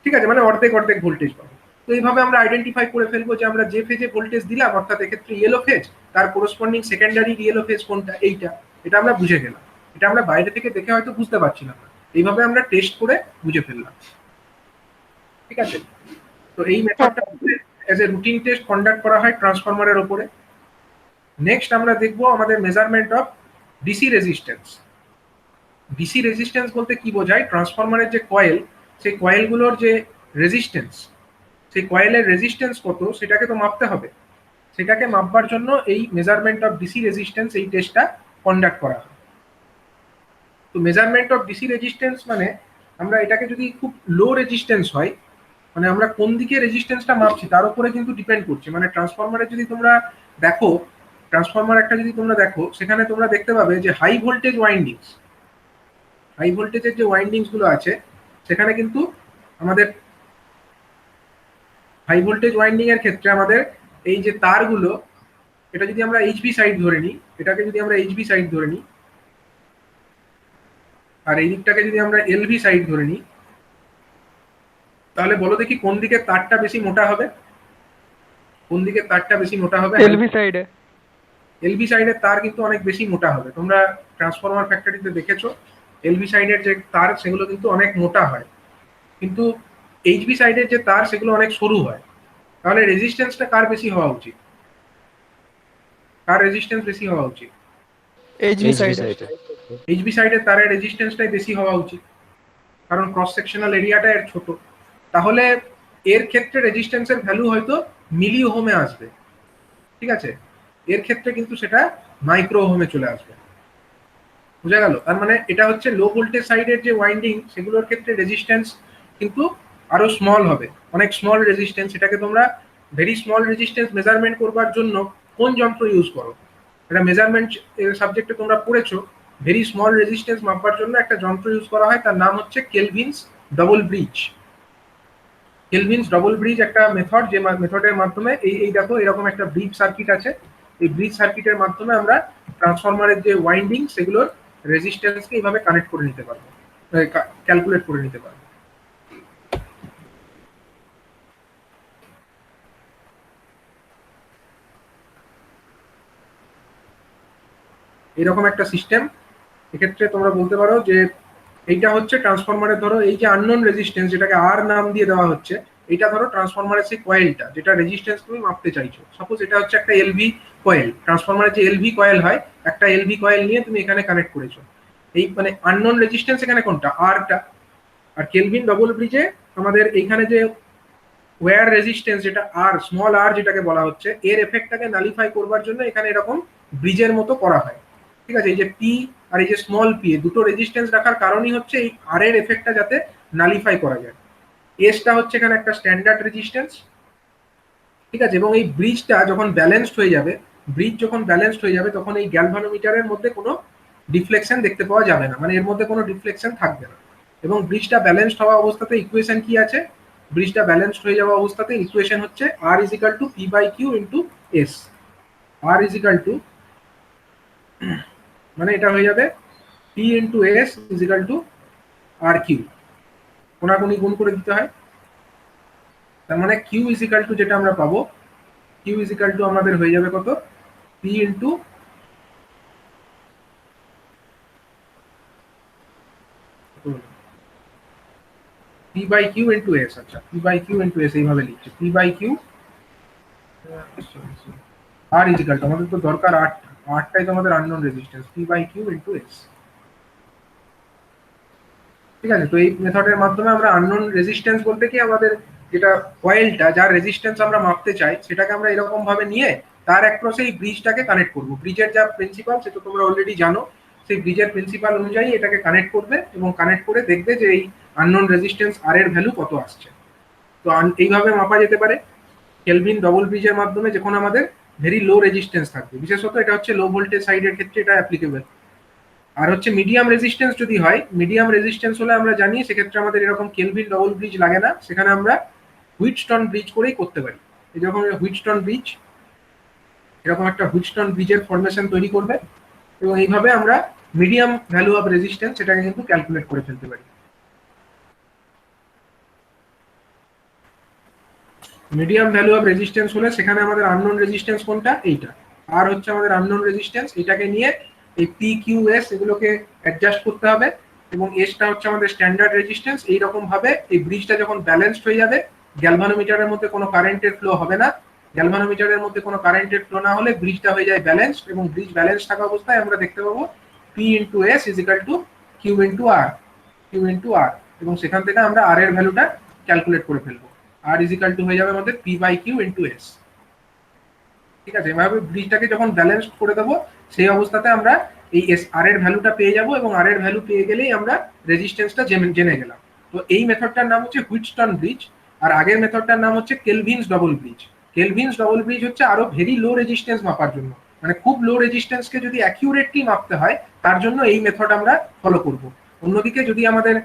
ঠিক আছে, মানে অর্ধেক অর্ধেক ভোল্টেজ পাবো। তো এইভাবে আমরা আইডেন্টিফাই করে ফেলবো যে আমরা যে ফেজে ভোল্টেজ দিলাম অর্থাৎ এক্ষেত্রে ইয়েলো ফেজ, তার কোরসপন্ডিং সেকেন্ডারি ইয়েলো ফেজ কোনটা, এইটা, এটা আমরা বুঝে গেলাম, এটা আমরা বাইরে থেকে দেখে হয়তো বুঝতে পারছিলাম না, এইভাবে আমরা টেস্ট করে বুঝে ফেললাম, ঠিক আছে। তো এই মেথডটা as a routine test conduct করা হয় ট্রান্সফরমারের উপরে। নেক্সট আমরা দেখব আমাদের measurement of DC resistance. DC resistance বলতে কি বোঝায়, ট্রান্সফরমারের যে কয়েল, সেই কয়েলগুলোর যে রেজিস্ট্যান্স, সেই কয়েলের রেজিস্ট্যান্স কত সেটাকে তো মাপতে হবে, সেটাকে মাপবার জন্য এই মেজারমেন্ট অফ ডিসি রেজিস্ট্যান্স এই টেস্টটা কন্ডাক্ট করা হয়। তো মেজারমেন্ট অফ ডিসি রেজিস্ট্যান্স মানে আমরা এটাকে যদি খুব লো রেজিস্ট্যান্স হয়, মানে আমরা কোন দিকে রেজিস্ট্যান্সটা মাপছি তার উপরে কিন্তু ডিপেন্ড করছে, মানে ট্রান্সফরমারে যদি তোমরা দেখো, ট্রান্সফরমার একটা যদি তোমরা দেখো সেখানে তোমরা দেখতে পাবে যে হাই ভোল্টেজ ওয়াইন্ডিংস, হাই ভোল্টেজের যে ওয়াইন্ডিংস গুলো আছে সেখানে কিন্তু আমাদের হাই ভোল্টেজ ওয়াইন্ডিং এর ক্ষেত্রে আমাদের এই যে তারগুলো, এটা যদি আমরা এইচভি সাইড ধরে নিই, এটাকে যদি আমরা এইচভি সাইড ধরে নিই, আর এই দিকটাকে যদি আমরা এলভি সাইড ধরে নিই, তাহলে বলো দেখি কোন দিকে তারটা বেশি মোটা হবে, কোন দিকে তারটা বেশি মোটা হবে, এলভি সাইডে, এলভি সাইডের তার কিন্তু অনেক বেশি মোটা হবে, তোমরা ট্রান্সফরমার ফ্যাক্টরিতে দেখেছো এলভি সাইডের যে তার সেগুলো কিন্তু অনেক মোটা হয়, কিন্তু এইচভি সাইডের যে তার সেগুলো অনেক সরু হয়, তাহলে রেজিস্ট্যান্সটা কার বেশি হওয়া উচিত, কার রেজিস্ট্যান্স বেশি হওয়া উচিত, এইচভি সাইডে, এইচভি সাইডের তারের রেজিস্ট্যান্সটাই বেশি হওয়া উচিত, কারণ ক্রস সেকশনাল এরিয়াটা এর ছোট, তাহলে এর ক্ষেত্রে রেজিস্ট্যান্সের ভ্যালু হয়তো মিলি ওহমে আসবে, ঠিক আছে, এর ক্ষেত্রে কিন্তু সেটা মাইক্রো ওহমে চলে আসবে, বুঝা গেল। তার মানে এটা হচ্ছে লো ভোল্টেজ সাইডের যে ওয়াইন্ডিং সেগুলোর ক্ষেত্রে রেজিস্ট্যান্স কিন্তু আরো স্মল হবে, অনেক স্মল রেজিস্ট্যান্স, এটাকে তোমরা ভেরি স্মল রেজিস্ট্যান্স মেজারমেন্ট করবার জন্য কোন যন্ত্র ইউজ করো, এটা মেজারমেন্ট সাবজেক্টে তোমরা পড়েছো, ভেরি স্মল রেজিস্ট্যান্স মাপবার জন্য একটা যন্ত্র ইউজ করা হয়, তার নাম হচ্ছে কেলভিনস ডবল ব্রিজ। কেলভিনস ডবল ব্রিজ একটা মেথড, যে মেথডের মাধ্যমে এই দেখো এরকম একটা ব্রিজ সার্কিট আছে, এই ব্রিজ সার্কিটের মাধ্যমে আমরা ট্রান্সফরমারের যে ওয়াইন্ডিং সেগুলোর রেজিস্ট্যান্সকে এইভাবে কানেক্ট করে নিতে পারবো, ক্যালকুলেট করে নিতে পারবো। এরকম একটা সিস্টেম, এক্ষেত্রে তোমরা বলতে পারো যে এইটা হচ্ছে ট্রান্সফরমারের, ধরো এই যে আননোন রেজিস্ট্যান্স যেটাকে আর নাম দিয়ে দেওয়া হচ্ছে, এটা ধরো ট্রান্সফরমারের সেই কয়েলটা যেটা রেজিস্ট্যান্স তুমি মাপতে চাইছো, সাপোজ এটা হচ্ছে একটা এলভি কয়েল, ট্রান্সফরমারের যে এলভি কয়েল হয়, একটা এলভি কয়েল নিয়ে তুমি এখানে কানেক্ট করেছো, এই মানে আননোন রেজিস্ট্যান্স এখানে কোনটা, আরটা, আর কেলভিন ডবল ব্রিজে আমাদের এইখানে যে ওয়্যার রেজিস্ট্যান্স যেটা আর, স্মল আর যেটাকে বলা হচ্ছে, এর এফেক্টটাকে নালিফাই করবার জন্য এখানে এরকম ব্রিজের মতো করা হয়, ঠিক আছে, এই যে পি আর এই যে স্মল পি, দুটো রেজিস্ট্যান্স রাখার কারণই হচ্ছে এই আর এর এফেক্টটা যাতে নালিফাই করা যায়। এসটা হচ্ছে এখানে একটা স্ট্যান্ডার্ড রেজিস্ট্যান্স, ঠিক আছে, এবং এই ব্রিজটা যখন ব্যালেন্সড হয়ে যাবে, তখন এই গ্যালভানোমিটারের মধ্যে কোনো ডিফ্লেকশন দেখতে পাওয়া যাবে না, মানে এর মধ্যে কোনো ডিফ্লেকশন থাকবে না। এবং ব্রিজটা ব্যালেন্সড হওয়া অবস্থাতে ইকুয়েশন কি আছে, ব্রিজটা ব্যালেন্সড হয়ে যাওয়া অবস্থাতে ইকুয়েশন হচ্ছে R is equal to P by Q into S. R is equal to, মানে এটা হয়ে যাবে P into S is equal to R Q, কোনাকুনি গুণ করে দিতে হয়। তার মানে কিউ ইজ ইকাল টু যেটা আমরা পাবো, কিউ ইজ ইকাল টু আমাদের হয়ে যাবে কত, P into P by Q into S. আচ্ছা, P by Q into S এইভাবে লিখছি, P by Q R is equal to, আমাদের তো দরকার আটটাই তো আমাদের unknown resistance, P by Q into S. ঠিক আছে, তো এই মেথডের মাধ্যমে আমরা আননোন রেজিস্ট্যান্স বলতে কি আমাদের যেটা কয়েলটা, যার রেজিস্ট্যান্স আমরা মাপতে চাই সেটাকে আমরা এরকম ভাবে নিয়ে তার অ্যাক্রসে এই ব্রিজটাকে কানেক্ট করব। ব্রিজের যা প্রিন্সিপাল সেটা তোমরা অলরেডি জানো, সেই ব্রিজের প্রিন্সিপাল অনুযায়ী এটাকে কানেক্ট করবে এবং কানেক্ট করে দেখবে যে এই আননোন রেজিস্ট্যান্স আর এর ভ্যালু কত আসছে। তো এইভাবে মাপা যেতে পারে কেলভিন ডবল ব্রিজের মাধ্যমে, যখন আমাদের ভেরি লো রেজিস্ট্যান্স থাকবে, বিশেষত এটা হচ্ছে লো ভোল্টেজ সাইডের ক্ষেত্রে এটা অ্যাপ্লিকেবল। আর হচ্ছে মিডিয়াম রেজিস্ট্যান্স যদি হয়, মিডিয়াম রেজিস্ট্যান্স হলে আমরা জানি সেক্ষেত্রে আমাদের এরকম কেলভিন ডবল ব্রিজ লাগে না, সেখানে আমরা হুইটস্টোন ব্রিজ করেই করতে পারি। এই যখন হুইটস্টোন ব্রিজ, এরকম একটা হুইটস্টোন ব্রিজের ফর্মেশন তৈরি করবে এবং এইভাবে আমরা মিডিয়াম ভ্যালু অফ রেজিস্ট্যান্স সেটাকে কিন্তু ক্যালকুলেট করে ফেলতে পারি। মিডিয়াম ভ্যালু অফ রেজিস্ট্যান্স হলে সেখানে আমাদের আননোন রেজিস্ট্যান্স কোনটা, এইটা আর হচ্ছে আমাদের আননোন রেজিস্ট্যান্স, এটাকে নিয়ে এই পি কিউ এস এগুলোকে অ্যাডজাস্ট করতে হবে এবং এসটা হচ্ছে আমাদের স্ট্যান্ডার্ড রেজিস্ট্যান্স। এইরকম ভাবে এই ব্রিজটা যখন ব্যালেন্সড হয়ে যাবে, গ্যালভানোমিটারের মধ্যে কোনো কারেন্টের ফ্লো হবে না, গ্যালভানোমিটারের মধ্যে কোনো কারেন্টের ফ্লো না হলে ব্রিজটা হয়ে যায় ব্যালেন্সড, এবং ব্রিজ ব্যালেন্স থাকা অবস্থায় আমরা দেখতে পাবো P into S is equal to Q into R, এবং সেখান থেকে আমরা আর এর ভ্যালুটা ক্যালকুলেট করে ফেলবো। আর ইজ ইকাল টু হয়ে যাবে আমাদের P by Q into S. ঠিক আছে, এভাবে ব্রিজটাকে যখন ব্যালেন্স করে দেবো সেই অবস্থাতে আমরা এই এস আর এর ভ্যালুটা পেয়ে যাব, এবং আর এর ভ্যালু পেয়ে গেলেই আমরা রেজিস্ট্যান্সটা জেনে গেলাম। তো এই মেথডটার নাম হচ্ছে হুইটস্টোন ব্রিজ, আর আগের মেথডটার নাম হচ্ছে কেলভিনস ডবল ব্রিজ। কেলভিনস ডবল ব্রিজ হচ্ছে আরো ভেরি লো রেজিস্ট্যান্স মাপার জন্য, মানে খুব লো রেজিস্ট্যান্সকে যদি অ্যাকিউরেটলি মাপতে হয় তার জন্য এই মেথড আমরা ফলো করব। অন্যদিকে যদি আমাদের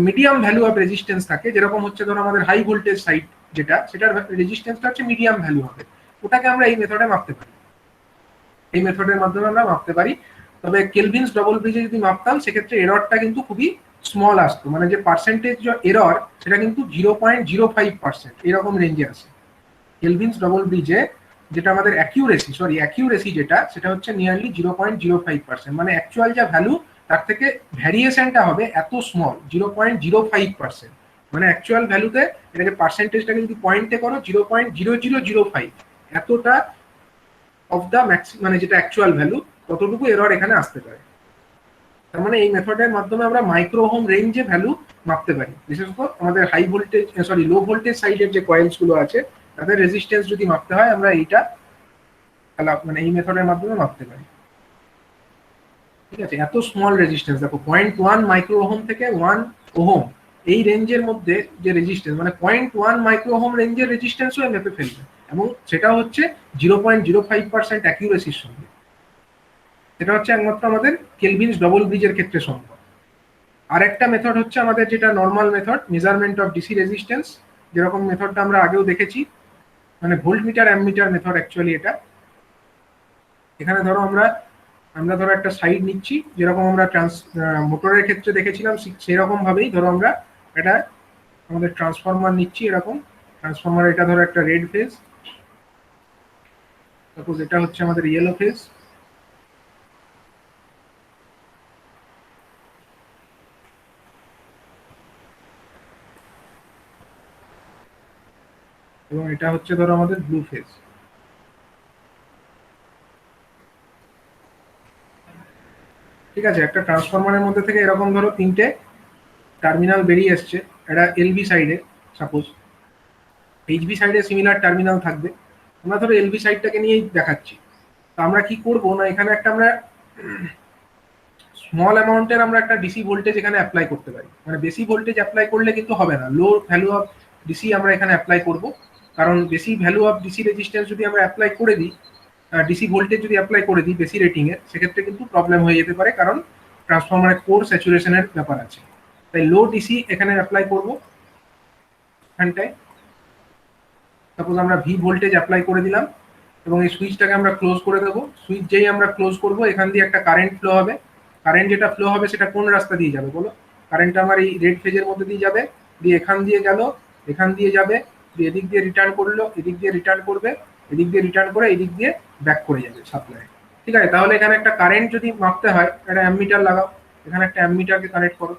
মিডিয়াম ভ্যালু অফ রেজিস্ট্যান্স থাকে, যেরকম হচ্ছে ধরো আমাদের হাই ভোল্টেজ সাইড যেটা, সেটার রেজিস্ট্যান্সটা হচ্ছে মিডিয়াম ভ্যালু হবে, ওটাকে আমরা এই মেথডে মাপতে পারি, এই মেথডের মাধ্যমে আমরা মাপতে পারি। তবে কেলভিনস ডবল ব্রিজে যদি মাপতাম সেক্ষেত্রে এররটা কিন্তু খুবই স্মল আসতো, মানে যে পার্সেন্টেজ এরর সেটা কিন্তু 0.05% এরকম রেঞ্জে আসে। কেলভিনস ডবল ব্রিজে যেটা আমাদের অ্যাকিউরেসি যেটা, সেটা হচ্ছে নিয়ারলি 0.05%, মানে অ্যাকচুয়াল যা ভ্যালু তার থেকে ভ্যারিয়েশনটা হবে এত স্মল, 0.05%, মানে অ্যাকচুয়াল ভ্যালুতে এটাকে পার্সেন্টেজটাকে যদি পয়েন্টে করো 0.0005, এতটা অফ দ্য মানে যেটা অ্যাকচুয়াল ভ্যালু ততটুকু এরর এখানে আসতে পারে। তার মানে এই মেথডের মাধ্যমে আমরা মাইক্রো ওহম রেঞ্জে ভ্যালু মাপতে পারি, বিশেষত আমাদের লো ভোল্টেজ সাইডের যে কয়েলস গুলো আছে তাদের রেজিস্ট্যান্স যদি মাপতে হয় আমরা এইটা মানে এই মেথডের মাধ্যমে মাপতে পারি। ঠিক আছে, এত স্মল রেজিস্ট্যান্স দেখো, 0.1 মাইক্রো ওহম থেকে 1 ওহম এই রেঞ্জের মধ্যে যে রেজিস্ট্যান্স, মানে 0.1 মাইক্রো ওহম রেঞ্জের রেজিস্ট্যান্সও মেপে ফেলবে, এবং সেটা হচ্ছে 0.05% অ্যাকিউরেসির সঙ্গে। এটা হচ্ছে একমাত্র আমাদের কেলভিনস ডবল ব্রিজের ক্ষেত্রে সম্ভব। আর একটা মেথড হচ্ছে আমাদের যেটা normal method, measurement of DC resistance, যেরকম মেথডটা আমরা আগেও দেখেছি, মানে volt metre ammeter method actually এটা। এখানে ধরো আমরা ধরো একটা সাইড নিচ্ছি, যেরকম আমরা মোটরের ক্ষেত্রে দেখেছিলাম সেরকম ভাবেই ধরো আমরা এটা আমাদের ট্রান্সফরমার নিচ্ছি, এরকম ট্রান্সফরমার, এটা ধরো একটা রেড ফেজ, সাপোজ এটা হচ্ছে আমাদের ইয়েলো ফেজ, এবং এটা হচ্ছে ধরো আমাদের ব্লু ফেজ। ঠিক আছে, একটা ট্রান্সফরমারের মধ্যে থেকে এরকম ধরো তিনটে টার্মিনাল বেরিয়ে এসছে, এটা এলবি সাইডে, সাপোজ এইচবি সাইডে সিমিলার টার্মিনাল থাকবে, আমরা ধরো এলবি সাইডটাকে নিয়েই দেখাচ্ছি। তো আমরা কি করব না, এখানে একটা আমরা স্মল অ্যামাউন্টের আমরা একটা ডিসি ভোল্টেজ এখানে অ্যাপ্লাই করতে পারি, মানে বেশি ভোল্টেজ অ্যাপ্লাই করলে কিন্তু হবে না, লো ভ্যালু অফ ডিসি আমরা এখানে অ্যাপ্লাই করব, কারণ বেশি ভ্যালু অফ ডিসি রেজিস্ট্যান্স যদি আমরা অ্যাপ্লাই করে দিই, ডিসি ভোল্টেজ যদি অ্যাপ্লাই করে দিই বেশি রেটিং এর, সেক্ষেত্রে কিন্তু প্রবলেম হয়ে যেতে পারে, কারণ ট্রান্সফরমারের কোর স্যাচুরেশনের ব্যাপার আছে। তাই লো ডিসি এখানে অ্যাপ্লাই করব এখানটায়। সাপোজ আমরা ভি ভোল্টেজ অ্যাপ্লাই করে দিলাম এবং এই সুইচটাকে আমরা ক্লোজ করে দেবো। সুইচ যেই আমরা ক্লোজ করব এখান দিয়ে একটা কারেন্ট ফ্লো হবে। কারেন্ট যেটা ফ্লো হবে সেটা কোন রাস্তা দিয়ে যাবে বলো? কারেন্টটা আমার এই রেড ফেজের মধ্যে দিয়ে যাবে, দিয়ে এখান দিয়ে গেল, এখান দিয়ে যাবে, দিয়ে এদিক দিয়ে রিটার্ন করলো, এদিক দিয়ে রিটার্ন করবে, এদিক দিয়ে রিটার্ন করে এদিক দিয়ে ব্যাক করে যাবে সাপ্লাই। ঠিক আছে, তাহলে এখানে একটা কারেন্ট যদি মাপতে হয় একটা অ্যামমিটার লাগাও, এখানে একটা অ্যামমিটারকে কানেক্ট করো,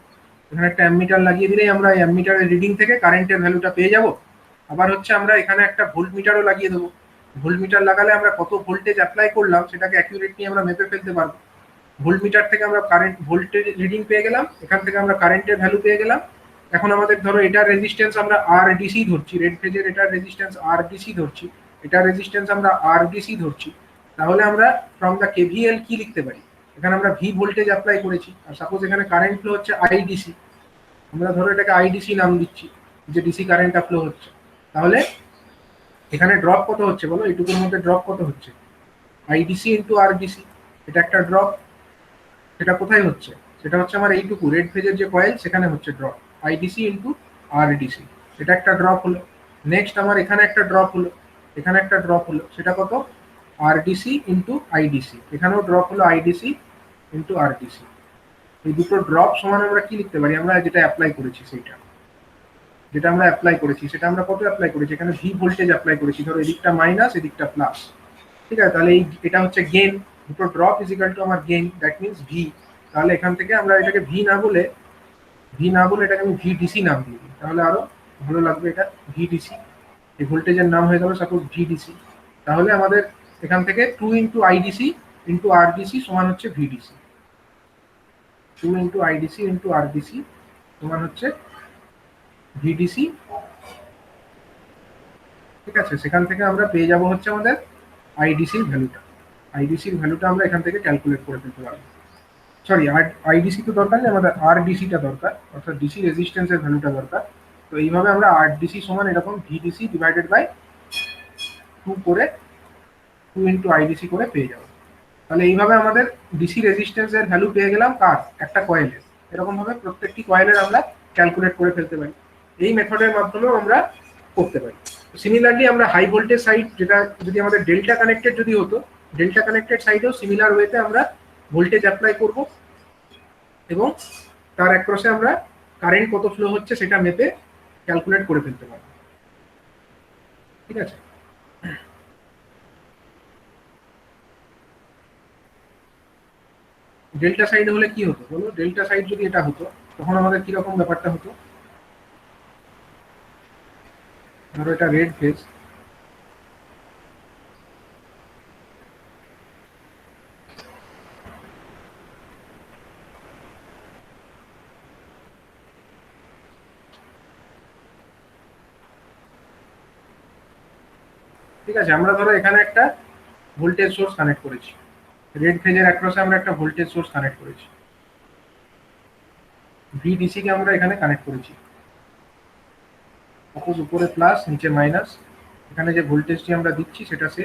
এখানে একটা অ্যামমিটার লাগিয়ে দিলেই আমরা এই অ্যামমিটারের রিডিং থেকে কারেন্টের ভ্যালুটা পেয়ে যাব। আবার হচ্ছে আমরা এখানে একটা ভোল্ট মিটারও লাগিয়ে দেবো, ভোল্ট মিটার লাগালে আমরা কত ভোল্টেজ অ্যাপ্লাই করলাম সেটাকে অ্যাকিউরেটলি আমরা মেপে ফেলতে পারবো। ভোল্ট মিটার থেকে আমরা কারেন্ট ভোল্টেজ রিডিং পেয়ে গেলাম, এখান থেকে আমরা কারেন্টের ভ্যালু পেয়ে গেলাম। এখন আমাদের ধরো এটার রেজিস্ট্যান্স আমরা আরডিসি ধরছি, রেড ফেজের এটার রেজিস্ট্যান্স আরডিসি ধরছি, এটার রেজিস্ট্যান্স আমরা আরডিসি ধরছি, তাহলে আমরা ফ্রম দ্য কেভিএল কি লিখতে পারি? এখানে আমরা ভি ভোল্টেজ অ্যাপ্লাই করেছি, আর সাপোজ এখানে কারেন্ট ফ্লো হচ্ছে আইডিসি, আমরা ধরো এটাকে আইডিসি নাম দিচ্ছি, যে ডিসি কারেন্টটা ফ্লো হচ্ছে। তাহলে এখানে ড্রপ কত হচ্ছে বলো? এইটুকুর মধ্যে ড্রপ কত হচ্ছে? আইডিসি ইন্টু আরডিসি, এটা একটা ড্রপ। সেটা কোথায় হচ্ছে? সেটা হচ্ছে আমার এইটুকু রেড ফেজের যে কয়েল সেখানে হচ্ছে ড্রপ, আইডিসি ইন্টু আরডিসি, এটা একটা ড্রপ হলো। নেক্সট আমার এখানে একটা ড্রপ হলো, এখানে একটা ড্রপ হলো, সেটা কত? আরডিসি ইন্টু আইডিসি, এখানেও ড্রপ হলো আইডিসি ইন্টু আরডিসি। এই দুটো ড্রপ সমান আমরা কি লিখতে পারি? আমরা যেটা অ্যাপ্লাই করেছি সেইটা, যেটা আমরা অ্যাপ্লাই করেছি সেটা আমরা কত অ্যাপ্লাই করেছি? এখানে ভি ভোল্টেজ অ্যাপ্লাই করেছি, ধরো এদিকটা মাইনাস এদিকটা প্লাস। ঠিক আছে, তাহলে এটা হচ্ছে গেইন, দুটো ড্রপ ইজ ইকুয়াল টু আমার গেইন, দ্যাট মিনস ভি। তাহলে এখান থেকে আমরা এটাকে ভি না বলে এটাকে আমি ভিডিসি নাম দিয়ে দিই, তাহলে আরো ভালো লাগবে। এটা ভিডিসি, এই ভোল্টেজের নাম হয়ে গেল সাপোজ ভিডিসি। তাহলে আমাদের এখান থেকে 2 ইন্টু আইডিসি ইন্টু আরডিসি সমান হচ্ছে VDC, 2 into IDC into RDC সমান হচ্ছে ভিডিসি। ঠিক আছে, সেখান থেকে আমরা পেয়ে যাব হচ্ছে আমাদের আইডিসির ভ্যালুটা। আইডিসির ভ্যালুটা আমরা এখান থেকে ক্যালকুলেট করে ফেলতে পারবো। সরি, আইডিসি তো দরকার নেই, আমাদের আরডিসিটা দরকার, অর্থাৎ ডিসি রেজিস্ট্যান্সের ভ্যালুটা দরকার। তো এইভাবে আমরা আরডিসি সমান এরকম ভিডিসি ডিভাইডেড বাই 2 করে 2 ইন্টু আইডিসি করে পেয়ে যাবো। তাহলে এইভাবে আমাদের ডিসি রেজিস্ট্যান্সের ভ্যালু পেয়ে গেলাম কার? একটা কয়েলের। এরকম ভাবে প্রত্যেকটি কয়েলের আমরা ক্যালকুলেট করে ফেলতে পারি, এই মেথডের মাধ্যমেও আমরা করতে পারি। সিমিলারলি আমরা হাই ভোল্টেজ সাইড, যেটা যদি আমাদের ডেল্টা কানেক্টেড যদি হতো, ডেল্টা কানেক্টেড সাইডেও সিমিলার ওয়েতে আমরা ভোল্টেজ অ্যাপ্লাই করব এবং তার অ্যাক্রসে আমরা কারেন্ট কত ফ্লো হচ্ছে সেটা মেপে ক্যালকুলেট করে ফেলতে পারবো। ঠিক আছে, ডেল্টা সাইডে হলে কি হতো বলো? ডেল্টা সাইড যদি এটা হতো তখন আমাদের কিরকম ব্যাপারটা হতো? ধরো এটা রেড ফেজ, ঠিক আছে, আমরা ধরো এখানে একটা ভোল্টেজ সোর্স কানেক্ট করেছি, রেড ফেজের অ্যাক্রসে আমরা একটা ভোল্টেজ সোর্স কানেক্ট করেছি, ভিডিসি কে আমরা এখানে কানেক্ট করেছি, সাপোজ উপরে প্লাস নিচে মাইনাস, এখানে যে ভোল্টেজটি আমরা দিচ্ছি সেটা সে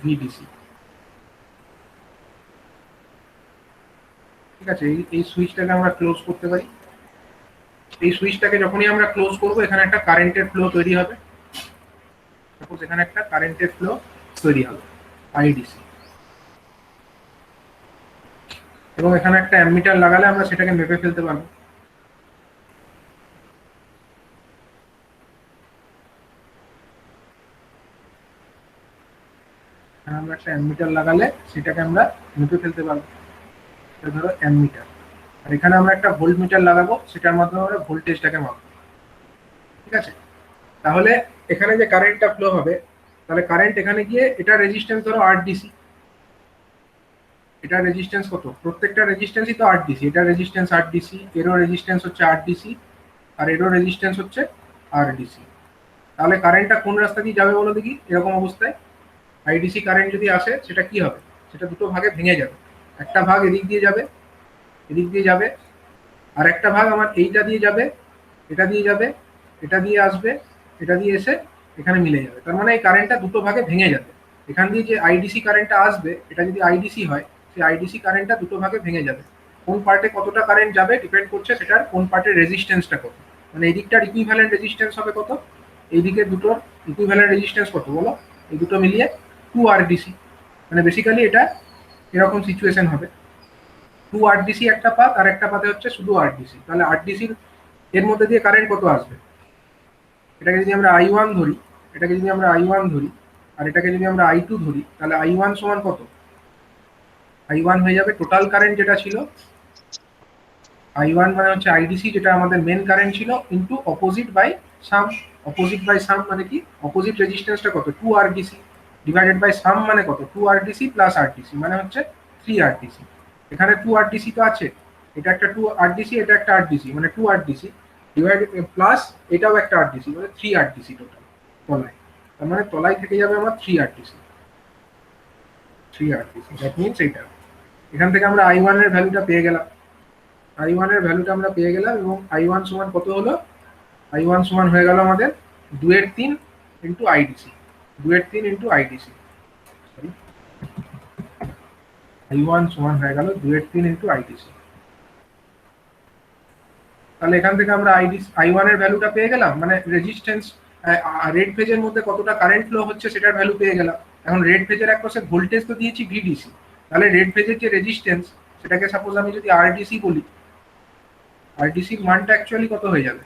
ভিডিসি। ঠিক আছে, এই সুইচটাকে আমরা ক্লোজ করতে পারি। এই সুইচটাকে যখনই আমরা ক্লোজ করব এখানে একটা কারেন্টের ফ্লো তৈরি হবে, সাপোজ এখানে একটা কারেন্টের ফ্লো তৈরি হবে আইডিসি, এবং এখানে একটা অ্যামমিটার লাগালে আমরা সেটাকে মেপে ফেলতে পারবো। আমরা একটা অ্যামমিটার লাগালে সেটাকে আমরা মেপে ফেলতে পারবো, ধরো অ্যামমিটার। আর এখানে আমরা একটা ভোল্ট মিটার লাগাবো, সেটার মাধ্যমে আমরা ভোল্টেজটাকে মাপবো। ঠিক আছে, তাহলে এখানে যে কারেন্টটা ফ্লো হবে, তাহলে কারেন্ট এখানে গিয়ে এটা রেজিস্ট্যান্স ধরো আরডিসি, এটা রেজিস্ট্যান্স কত? প্রত্যেকটা রেজিস্ট্যান্সই তো আরডিসি, এটা রেজিস্ট্যান্স আরডিসি, এরও রেজিস্ট্যান্স হচ্ছে আরডিসি, আর এরও রেজিস্ট্যান্স হচ্ছে আরডিসি। তাহলে কারেন্টটা কোন রাস্তা দিয়ে যাবে বলো দেখি? এরকম অবস্থায় আইডিসি কারেন্ট যদি আসে সেটা কি হবে? সেটা দুটো ভাগে ভেঙে যাবে, একটা ভাগ এদিক দিয়ে যাবে এদিক দিয়ে যাবে, আর একটা ভাগ আমার এইটা দিয়ে যাবে, এটা দিয়ে যাবে, এটা দিয়ে আসবে, এটা দিয়ে এসে এখানে মিলে যাবে। তার মানে এই কারেন্টটা দুটো ভাগে ভেঙে যাবে। এখান দিয়ে যে আইডিসি কারেন্টটা আসবে, এটা যদি আইডিসি হয়, সেই আইডিসি কারেন্টটা দুটো ভাগে ভেঙে যাবে। কোন পার্টে কতটা কারেন্ট যাবে ডিপেন্ড করছে সেটার কোন পার্টের রেজিস্ট্যান্সটা কত। মানে এই দিকটার ইকুইভ্যালেন্ট রেজিস্ট্যান্স হবে কত, এই দিকে দুটোর ইকুইভ্যালেন্ট রেজিস্ট্যান্স কত বলো, এই দুটো মিলিয়ে 2 RDC। মানে বেসিক্যালি এটা এরকম সিচুয়েশন হবে, 2 RDC একটা পাত, আর একটা পাতে হচ্ছে শুধু আরডিসি। তাহলে আরডিসির এর মধ্যে দিয়ে কারেন্ট কত আসবে, এটাকে যদি আমরা I1 ধরি, এটাকে যদি আমরা I1 ধরি, আর এটাকে যদি আমরা I2 ধরি, তাহলে I1 সমান কত, I1 হয়ে যাবে টোটাল কারেন্ট যেটা ছিল, I1 মানে হচ্ছে আইডিসি যেটা আমাদের মেন কারেন্ট ছিল, into opposite by sum. Opposite by sum মানে কি, অপোজিট রেজিস্ট্যান্সটা কত, 2 RDC, ডিভাইডেড বাই সাম মানে কত, 2 RDC প্লাস আরডিসি মানে হচ্ছে 3 RDC। এখানে 2 RDC তো আছে, এটা একটা 2 RDC, এটা একটা আরডিসি, মানে 2 RDC ডিভাইডেড প্লাস এটাও একটা আরডিসি, মানে 3 RDC টোটাল তলায়। তার মানে তলায় থেকে যাবে আমার 3 RDC। দ্যাট মিনস এইটা। এখান থেকে আমরা I1 এর ভ্যালুটা পেয়ে গেলাম, I1 এর ভ্যালুটা আমরা পেয়ে গেলাম, এবং I1 সমান কত হলো, I1 সমান হয়ে গেল আমাদের 2/3 into IDC, 2/3 into IDC, I1 সমান হয়ে গেল 2/3 ইন্টু আইডিসি। তাহলে এখান থেকে আমরা I1 এর ভ্যালুটা পেয়ে গেলাম, মানে রেজিস্ট্যান্স রেড ফেজের মধ্যে কতটা কারেন্ট ফ্লো হচ্ছে সেটার ভ্যালু পেয়ে গেলাম। এখন রেড ফেজের এক পাশে ভোল্টেজ তো দিয়েছি ভিডিসি, তাহলে রেড ফেজের যে রেজিস্ট্যান্স সেটাকে সাপোজ আমি যদি আরডিসি বলি, আরডিসির মানটা অ্যাকচুয়ালি কত হয়ে যাবে,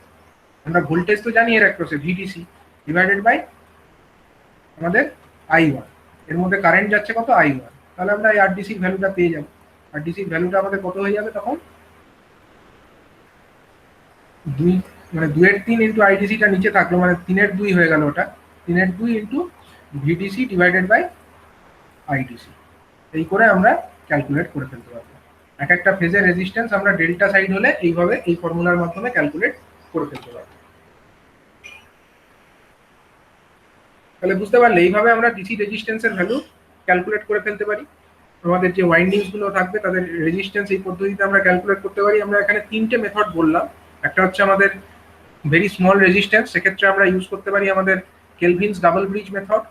আমরা ভোল্টেজ তো জানি এর এক পাশে ভিডিসি ডিভাইডেড বাই আমাদের I1, এর মধ্যে কারেন্ট যাচ্ছে কত I1, তাহলে আমরা এই আরডিসির ভ্যালুটা পেয়ে যাব। আরডিসির ভ্যালুটা আমাদের কত হয়ে যাবে তখন, 2 মানে 2/3 ইন্টু আইডিসিটা নিচে থাকলো, মানে 3/2 হয়ে গেল, ওটা 3/2 into VDC divided by IDC. এই করে আমরা ক্যালকুলেট করে ফেলতে পারবো। এক একটা ফেজের রেজিস্ট্যান্স আমরা ডেল্টা সাইড হলে এইভাবে এই ফর্মুলার মাধ্যমে ক্যালকুলেট করে ফেলতে পারবো। তাহলে বুঝতে পারলে এইভাবে আমরা ডিসি রেজিস্ট্যান্সের ভ্যালু ক্যালকুলেট করে ফেলতে পারি। আমাদের যে ওয়াইন্ডিংস গুলো থাকবে তাদের রেজিস্ট্যান্স এই পদ্ধতিতে আমরা ক্যালকুলেট করতে পারি। আমরা এখানে 3টে মেথড বললাম। একটা হচ্ছে আমাদের ভেরি স্মল রেজিস্ট্যান্স, সেক্ষেত্রে আমরা ইউজ করতে পারি আমাদের কেলভিনস ডাবল ব্রিজ মেথড।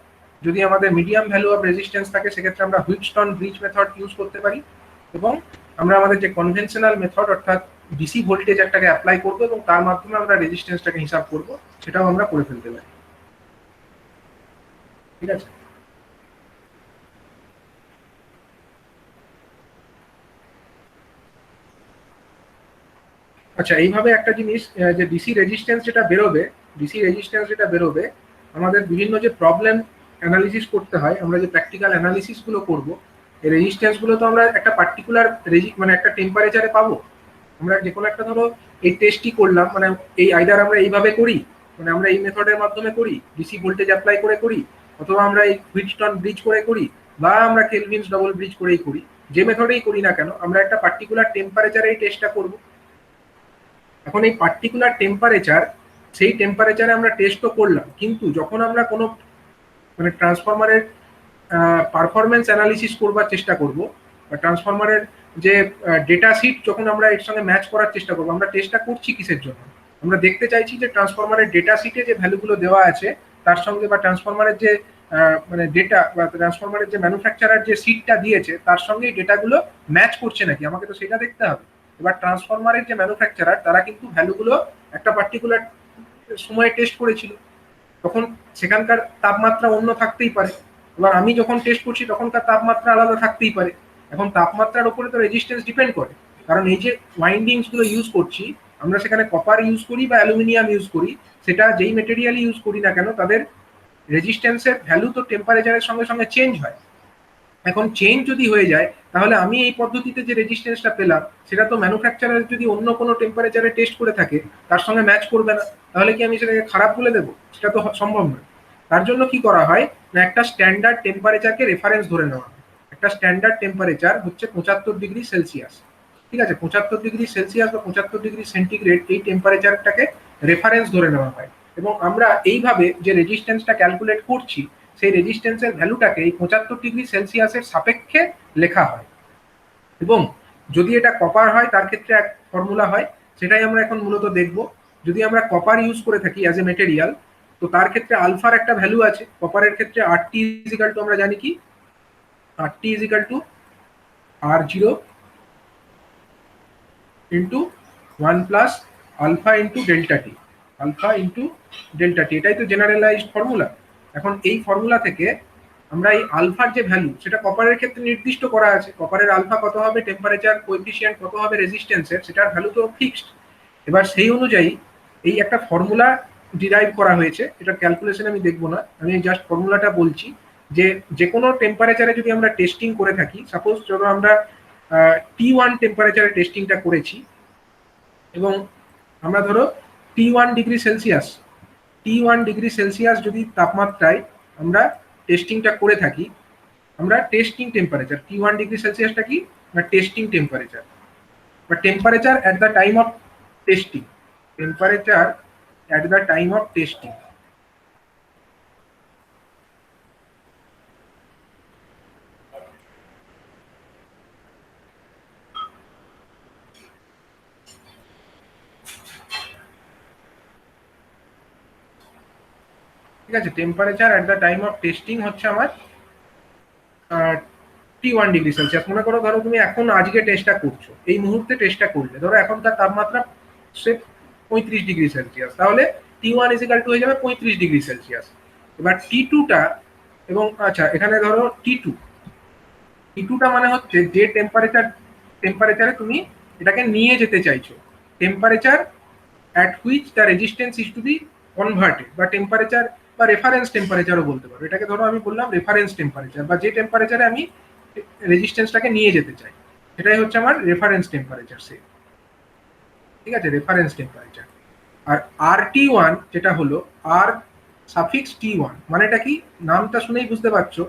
যদি আমাদের মিডিয়াম ভ্যালু অফ রেজিস্ট্যান্স থাকে সেক্ষেত্রে আমরা হুইটস্টোন ব্রিজ মেথড ইউজ করতে পারি। এবং আমরা আমাদের যে কনভেনশনাল মেথড অর্থাৎ ডিসি ভোল্টেজ একটাকে অ্যাপ্লাই করবো এবং তার মাধ্যমে আমরা রেজিস্ট্যান্সটাকে হিসাব করব, সেটাও আমরা করে ফেলতে পারি। ঠিক আছে। আচ্ছা, এইভাবে একটা জিনিস যে ডিসি রেজিস্ট্যান্স যেটা বেরোবে, আমাদের বিভিন্ন যে প্রবলেম অ্যানালিসিস করতে হয়, আমরা যে প্র্যাকটিক্যাল অ্যানালিসিস গুলো করব, এই রেজিস্ট্যান্স গুলো তো আমরা একটা পার্টিকুলার মানে একটা টেম্পারেচারে পাবো। আমরা যে কোনো একটা ধরো এই টেস্টই করলাম, মানে এই আইদার আমরা এইভাবে করি, মানে আমরা এই মেথডের মাধ্যমে করি, ডিসি ভোল্টেজ অ্যাপ্লাই করে করি, অথবা আমরা এই হুইটস্টোন ব্রিজ করে করি, বা আমরা কেলভিনস ডবল ব্রিজ করেই করি। যে মেথডেই করি না কেন, আমরা একটা পার্টিকুলার টেম্পারেচারে এই টেস্টটা করবো। এখন এই পার্টিকুলার টেম্পারেচার, সেই টেম্পারেচারে আমরা টেস্টও করলাম, কিন্তু যখন আমরা কোনো মানে ট্রান্সফরমারের পারফরমেন্স অ্যানালিসিস করবার চেষ্টা করব, বা ট্রান্সফরমারের যে ডেটা শিট যখন আমরা এর সঙ্গে ম্যাচ করার চেষ্টা করবো, আমরা টেস্টটা করছি কিসের জন্য, আমরা দেখতে চাইছি যে ট্রান্সফরমারের ডেটা শিটে যে ভ্যালুগুলো দেওয়া আছে তার সঙ্গে, বা ট্রান্সফরমারের যে মানে ডেটা, বা ট্রান্সফরমারের যে ম্যানুফ্যাকচারার যে শিটটা দিয়েছে তার সঙ্গে এই ডেটাগুলো ম্যাচ করছে নাকি, আমাকে তো সেটা দেখতে হবে। এবার ট্রান্সফরমারের যে ম্যানুফ্যাকচারার তারা কিন্তু ভ্যালুগুলো একটা পার্টিকুলার সময়ে টেস্ট করেছিল, তখন সেখানকার তাপমাত্রা অন্য থাকতেই পারে। এবার আমি যখন টেস্ট করছি তখনকার তাপমাত্রা আলাদা থাকতেই পারে। এখন তাপমাত্রার উপরে তো রেজিস্ট্যান্স ডিপেন্ড করে, কারণ এই যে ওয়াইন্ডিংস গুলো ইউজ করছি আমরা, সেখানে কপার ইউজ করি বা অ্যালুমিনিয়াম ইউজ করি, সেটা যেই মেটেরিয়াল ইউজ করি না কেন তাদের রেজিস্ট্যান্সের ভ্যালু তো টেম্পারেচারের সঙ্গে সঙ্গে চেঞ্জ হয়। এখন চেঞ্জ যদি হয়ে যায় তাহলে আমি এই পদ্ধতিতে যে রেজিস্ট্যান্সটা পেলাম সেটা তো ম্যানুফ্যাকচারার যদি অন্য কোনো টেম্পারেচারে টেস্ট করে থাকে তার সঙ্গে ম্যাচ করবে না, তাহলে কি আমি সেটাকে খারাপ বলে দেবো? সেটা তো সম্ভব নয়। তার জন্য কি করা হয় না, একটা স্ট্যান্ডার্ড টেম্পারেচারকে রেফারেন্স ধরে নেওয়া হয়। একটা স্ট্যান্ডার্ড টেম্পারেচার হচ্ছে 75°C। ঠিক আছে, 75°C বা 75°C এই টেম্পারেচারটাকে রেফারেন্স ধরে নেওয়া হয়, এবং আমরা এইভাবে যে রেজিস্ট্যান্সটা ক্যালকুলেট করছি সেই রেজিস্ট্যান্সের ভ্যালুটাকে এই 75°C সাপেক্ষে লেখা হয়। এবং যদি এটা কপার হয় তার ক্ষেত্রে এক ফর্মুলা হয়, সেটাই আমরা এখন মূলত দেখব। যদি আমরা কপার ইউজ করে থাকি অ্যাজ এ মেটেরিয়াল, তো তার ক্ষেত্রে আলফার একটা ভ্যালু আছে। কপারের ক্ষেত্রে RT ইজিক্যাল টু আমরা জানি কি, RT is equal to R0 into 1 plus alpha into delta T, alpha into delta T, এটাই তো জেনারেলাইজড ফর্মুলা। এখন এই ফর্মুলা থেকে আমরা এই আলফার যে ভ্যালু সেটা কপারের ক্ষেত্রে নির্দিষ্ট করা আছে। কপারের আলফা কত হবে, টেম্পারেচার কোএফিসিয়েন্ট কত হবে রেজিস্ট্যান্সের, সেটার ভ্যালু তো ফিক্সড। এবার সেই অনুযায়ী এই একটা ফর্মুলা ডিরাইভ করা হয়েছে। এটা ক্যালকুলেশন আমি দেখবো না, আমি জাস্ট ফর্মুলাটা বলছি যে যে কোনো টেম্পারেচারে যদি আমরা টেস্টিং করে থাকি, সাপোজ ধরো আমরা T1 টেম্পারেচারে টেস্টিংটা করেছি এবং আমরা ধরো T1 degree Celsius, T1 degree Celsius যদি তাপমাত্রায় আমরা টেস্টিংটা করে থাকি, আমরা টেস্টিং টেম্পারেচার T1 ডিগ্রি সেলসিয়াসটা কি না টেস্টিং টেম্পারেচার বা temperature at the time of testing, temperature at the time of testing. ঠিক আছে, temperature at the time of testing হচ্ছে আমার T1 ডিগ্রি সেলসিয়াস। মনে করো ধরো তুমি এখন আজকে টেস্টটা করছো, এই মুহূর্তে টেস্টটা করলে, ধরো এখনকার তাপমাত্রা সে 35 ডিগ্রি সেলসিয়াস, তাহলে T1 ইজিক্যাল টু হয়ে যাবে 35 ডিগ্রি সেলসিয়াস। এবার T2টা, এবং আচ্ছা এখানে ধরো T2টা মানে হচ্ছে যে টেম্পারেচারে তুমি এটাকে নিয়ে যেতে চাইছো, temperature at which the resistance is to be converted, বা টেম্পারেচার বা রেফারেন্স টেম্পারেচারও বলতে পারো। এটাকে ধরো আমি বললাম রেফারেন্স টেম্পারেচার, বা যে টেম্পারেচারে আমি রেজিস্ট্যান্সটাকে নিয়ে যেতে চাই, এটাই হচ্ছে আমার রেফারেন্স টেম্পারেচার সে। ঠিক আছে, রেফারেন্স টেম্পারেচার। আর RT1 যেটা হলো R সাফিক্স T1, মানে এটা কি, নামটা শুনেই বুঝতে পারছো,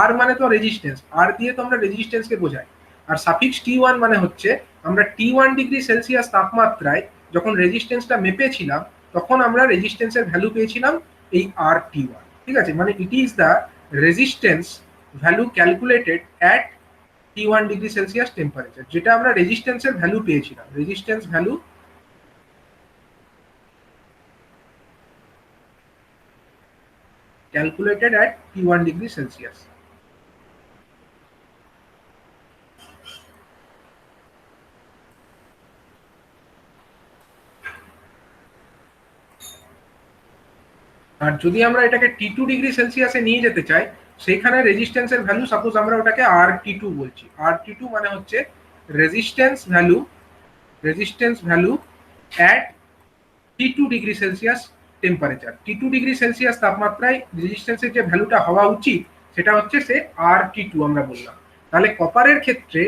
R মানে তো রেজিস্ট্যান্স, R দিয়ে তো আমরা রেজিস্ট্যান্সকে বোঝাই। আর সাফিক্স T1 মানে হচ্ছে আমরা T1 ডিগ্রি সেলসিয়াস তাপমাত্রায় যখন রেজিস্ট্যান্সটা মেপেছিলাম, তখন আমরা রেজিস্ট্যান্সের ভ্যালু পেয়েছিলাম এই RT1। ঠিক আছে, মানে it is the resistance value calculated at T1 degree Celsius temperature, যেটা আমরা রেজিস্ট্যান্সের ভ্যালু পেয়েছিলাম, resistance value calculated at T1 degree Celsius. আর যদি আমরা এটাকে T2 ডিগ্রি সেলসিয়াসে নিয়ে যেতে চাই, সেখানে রেজিস্ট্যান্সের ভ্যালু সাপোজ আমরা ওটাকে RT2 বলছি। RT2 মানে হচ্ছে resistance value at T2 degree Celsius temperature. T2 degree Celsius তাপমাত্রায় রেজিস্ট্যান্সের যে ভ্যালুটা হওয়া উচিত সেটা হচ্ছে সে RT2 আমরা বললাম। তাহলে কপারের ক্ষেত্রে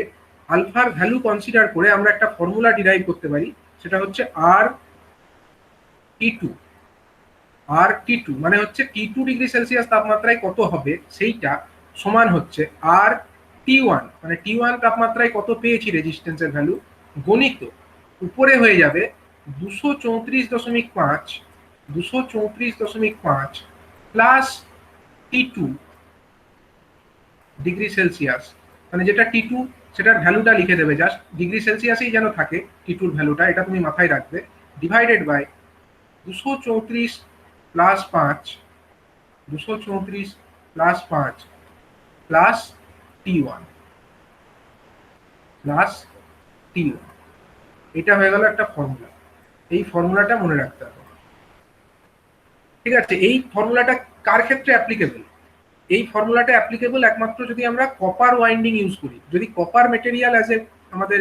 আলফার ভ্যালু কনসিডার করে আমরা একটা ফর্মুলা ডিরাইভ করতে পারি, সেটা হচ্ছে RT2 মানে হচ্ছে T2 ডিগ্রি সেলসিয়াস তাপমাত্রায় কত হবে সেইটা সমান হচ্ছে RT1, মানে T1 তাপমাত্রায় কত পেয়েছি রেজিস্ট্যান্সের ভ্যালু, গণিত উপরে হয়ে যাবে 234.5 প্লাস T2 ডিগ্রি সেলসিয়াস, মানে যেটা T2 সেটার ভ্যালুটা লিখে দেবে, জাস্ট ডিগ্রি সেলসিয়াসেই যেন থাকে T2 ভ্যালুটা, এটা তুমি মাথায় রাখবে, divided by 234 plus 5 plus T1 plus T1। এটা হয়ে গেল একটা ফর্মুলা। এই ফর্মুলাটা মনে রাখতে হবে। ঠিক আছে, এই ফর্মুলাটা কার ক্ষেত্রে অ্যাপ্লিকেবল? এই ফর্মুলাটা অ্যাপ্লিকেবল একমাত্র যদি আমরা কপার ওয়াইন্ডিং ইউজ করি। যদি কপার মেটেরিয়াল অ্যাজ এ আমাদের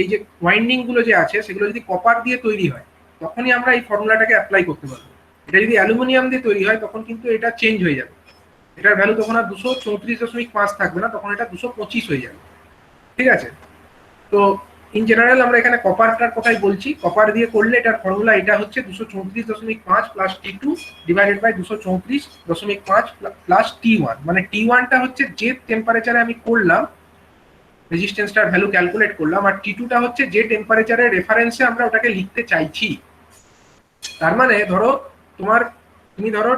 এই যে ওয়াইন্ডিং গুলো যে আছে সেগুলো যদি কপার দিয়ে তৈরি হয়, তখনই আমরা এই ফর্মুলাটাকে অ্যাপ্লাই করতে পারবো। এটা যদি অ্যালুমিনিয়াম দিয়ে তৈরি হয় তখন কিন্তু এটা চেঞ্জ হয়ে যাবে, এটার ভ্যালু তখন আর 234.5 থাকবে না, তখন এটা 225 হয়ে যাবে। ঠিক আছে, তো ইন জেনারেল আমরা এখানে কপারটার কথাই বলছি। কপার দিয়ে করলে এটার ফর্মুলা এটা হচ্ছে 234.5 plus T2 divided by 234.5 plus T1, মানে T1টা হচ্ছে যে টেম্পারেচারে আমি করলাম রেজিস্ট্যান্সটার ভ্যালু ক্যালকুলেট করলাম, আর T2টা হচ্ছে যে টেম্পারেচারের রেফারেন্সে আমরা ওটাকে লিখতে চাইছি। তার মানে ধরো তুমি ধরো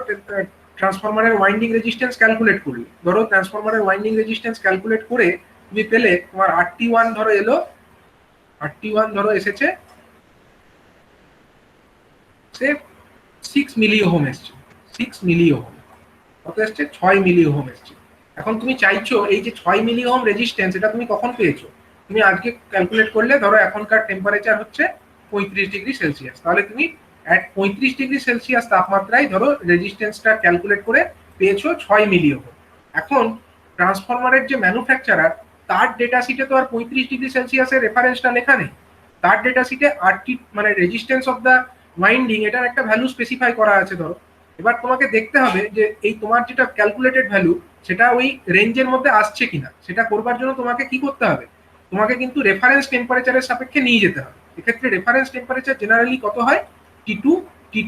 ট্রান্সফরমারের ওয়াইন্ডিং রেজিস্ট্যান্স ক্যালকুলেট করলে, ধরো ট্রান্সফরমারের ওয়াইন্ডিং রেজিস্ট্যান্স ক্যালকুলেট করে তুমি পেলে তোমার RT1 ধরো এলো RT1 ধরো এসেছে সে 6 মিলি ওহম এসছে, 6 মিলি ওহম, কত এসছে 6 মিলি ওহম এসছে। এখন তুমি চাইছো এই যে 6 মিলি ওহম রেজিস্ট্যান্স এটা তুমি কখন পেয়েছো? তুমি আজকে ক্যালকুলেট করলে ধরো এখনকার টেম্পারেচার হচ্ছে 35°C, তাহলে তুমি অ্যাট 35°C তাপমাত্রায় ধরো রেজিস্ট্যান্সটা ক্যালকুলেট করে পেয়েছো 6 মিলি ওহম। এখন ট্রান্সফরমারের যে ম্যানুফ্যাকচারার তার ডেটা শিটে তো আর 35°C রেফারেন্সটা লেখা নেই, তার ডেটা শিটে আরটি মানে রেজিস্ট্যান্স অফ দ্য ওয়াইন্ডিং এটার একটা ভ্যালু স্পেসিফাই করা আছে ধরো। এবার তোমাকে দেখতে হবে যে এই তোমার যেটা ক্যালকুলেটেড ভ্যালু সেটা ওই রেঞ্জের মধ্যে আসছে কিনা, সেটা করবার জন্য তোমাকে কি করতে হবে, তোমাকে কিন্তু রেফারেন্স টেম্পারেচারের সাপেক্ষে নিয়ে যেতে হবে। এক্ষেত্রে রেফারেন্স টেম্পারেচার জেনারেলি কত হয়, টি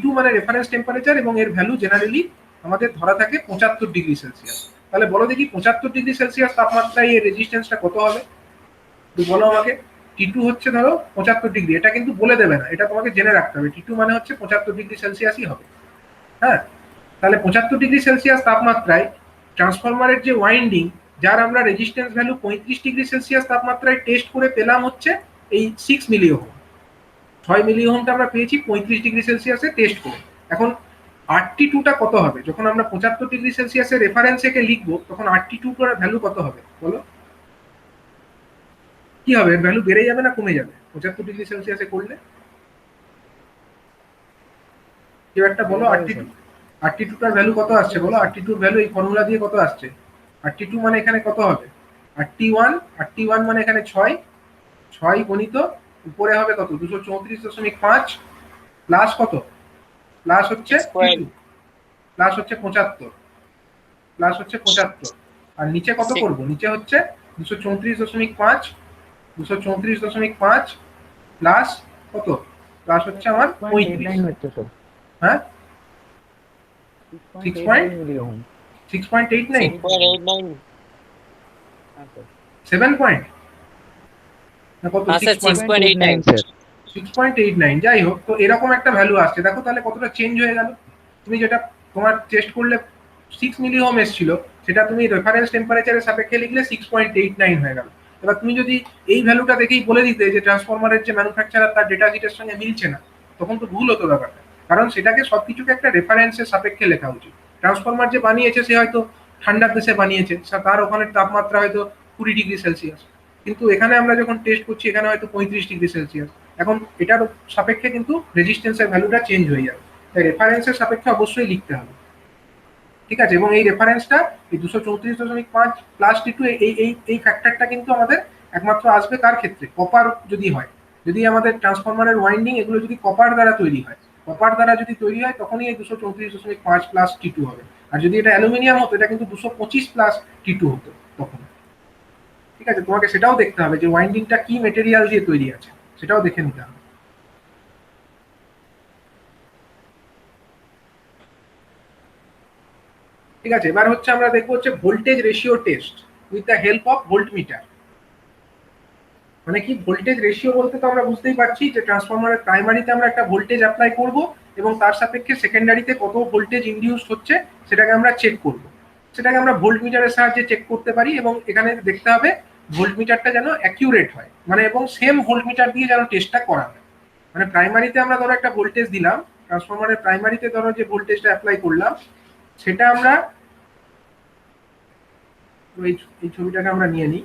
টু মানে রেফারেন্স টেম্পারেচার, এবং এর ভ্যালু জেনারেলি আমাদের ধরা থাকে 75°C। তাহলে বলো দেখি 75°C তাপমাত্রায় এই রেজিস্ট্যান্সটা কত হবে, একটু বলো আমাকে। টি2 হচ্ছে ধরো 75°, এটা কিন্তু বলে দেবে না, এটা তোমাকে জেনে রাখতে হবে। টি2 মানে হচ্ছে 75°C হবে। হ্যাঁ, তাহলে 75°C তাপমাত্রায় ট্রান্সফরমারের যে ওয়াইন্ডিং, যার আমরা রেজিস্ট্যান্স ভ্যালু 35°C তাপমাত্রায় টেস্ট করে পেলাম হচ্ছে এই 6 মিলি ওহম। 6 মিলি ওহমটা আমরা পেয়েছি 35°C টেস্ট করে। এখন RT2টা কত হবে? যখন আমরা 75°C রেফারেন্স একে লিখবো তখন RT2 এর ভ্যালু কত হবে বলো? কি হবে, এর ভ্যালু বেড়ে যাবে না কমে যাবে 75°C করলে? কেউ একটা বলো। RT2 টার ভ্যালু কত আসছে বলো? RT2 এর ভ্যালু এই ফর্মুলা দিয়ে কত আসছে? RT2 মানে এখানে কত হবে? RT1 মানে এখানে 6 গণিত উপরে হবে কত 234.5 প্লাস কত, প্লাস হচ্ছে প্লাস হচ্ছে 75, প্লাস হচ্ছে 75, আর নিচে কত করব, নিচে হচ্ছে 234.5 234.5 প্লাস কত, প্লাস হচ্ছে আমার 35। হ্যাঁ 6.89 7 পয়েন্ট না কত, 6.89 যাই হোক। তো এরকম একটা ভ্যালু আসছে, দেখো তাহলে কতটা চেঞ্জ হয়ে গেল। তুমি যেটা তোমার টেস্ট করলে 6 মিলি ওহম এসেছিল সেটা তুমি রেফারেন্স টেম্পারেচারের সাপেক্ষে লিখলে 6.89 হয়ে গেল। এবার তুমি যদি এই ভ্যালুটা দেখেই বলে দিতে যে ট্রান্সফরমারের যে ম্যানুফ্যাকচারার তার ডেটা শিটের সঙ্গে মিলছে না, তখন তো ভুল হতো ব্যাপারটা। কারণ সেটাকে সবকিছুকে একটা রেফারেন্সের সাপেক্ষে লেখা উচিত। ট্রান্সফরমার যে বানিয়েছে সে হয়তো ঠান্ডার দেশে বানিয়েছে, তার ওখানে তাপমাত্রা হয়তো 20°C, কিন্তু এখানে আমরা যখন টেস্ট করছি এখানে হয়তো 35°C। এখন এটার সাপেক্ষে কিন্তু রেজিস্ট্যান্সের ভ্যালুটা চেঞ্জ হয়ে যাবে, তাই রেফারেন্সের সাপেক্ষে অবশ্যই লিখতে হবে। ঠিক আছে, এবং এই রেফারেন্সটা এই 234.5 প্লাস টি2 এই ফ্যাক্টরটা কিন্তু আমাদের একমাত্র আসবে কার ক্ষেত্রে, কপার যদি হয়, যদি আমাদের ট্রান্সফরমারের ওয়াইন্ডিং এগুলো যদি কপার দ্বারা তৈরি হয়, কপার দ্বারা যদি তৈরি হয় তখনই এই 234.5 প্লাস টি2 হবে। আর যদি এটা অ্যালুমিনিয়াম হতো এটা কিন্তু 225 প্লাস টি2 হতো তখন। ঠিক আছে, তোমাকে সেটাও দেখতে হবে যে ওয়াইন্ডিংটা কি মেটেরিয়াল দিয়ে তৈরি আছে, সেটাও দেখে নিতে হবে। ঠিক আছে, এবার হচ্ছে আমরা দেখবো হচ্ছে voltage ratio test with the help of voltmeter. মানে কি ভোল্টেজ রেশিও বলতে তো আমরা বুঝতেই পারছি যে ট্রান্সফরমারের প্রাইমারিতে আমরা একটা ভোল্টেজ অ্যাপ্লাই করব এবং তার সাপেক্ষে সেকেন্ডারিতে কত ভোল্টেজ ইনডিউস হচ্ছে সেটাকে আমরা চেক করব। সেটাকে আমরা ভোল্টমিটারের সাহায্যে চেক করতে পারি, এবং এখানে দেখতে হবে ভোল্টমিটারটা যেন অ্যাকিউরেট হয়, মানে এবং সেম ভোল্টমিটার দিয়ে যেন টেস্টটা করা হয়। মানে প্রাইমারিতে আমরা ধরো একটা ভোল্টেজ দিলাম, ট্রান্সফরমারের প্রাইমারিতে ধরো যে ভোল্টেজটা অ্যাপ্লাই করলাম সেটা আমরা এই ছবিটাকে আমরা নিয়ে নিই।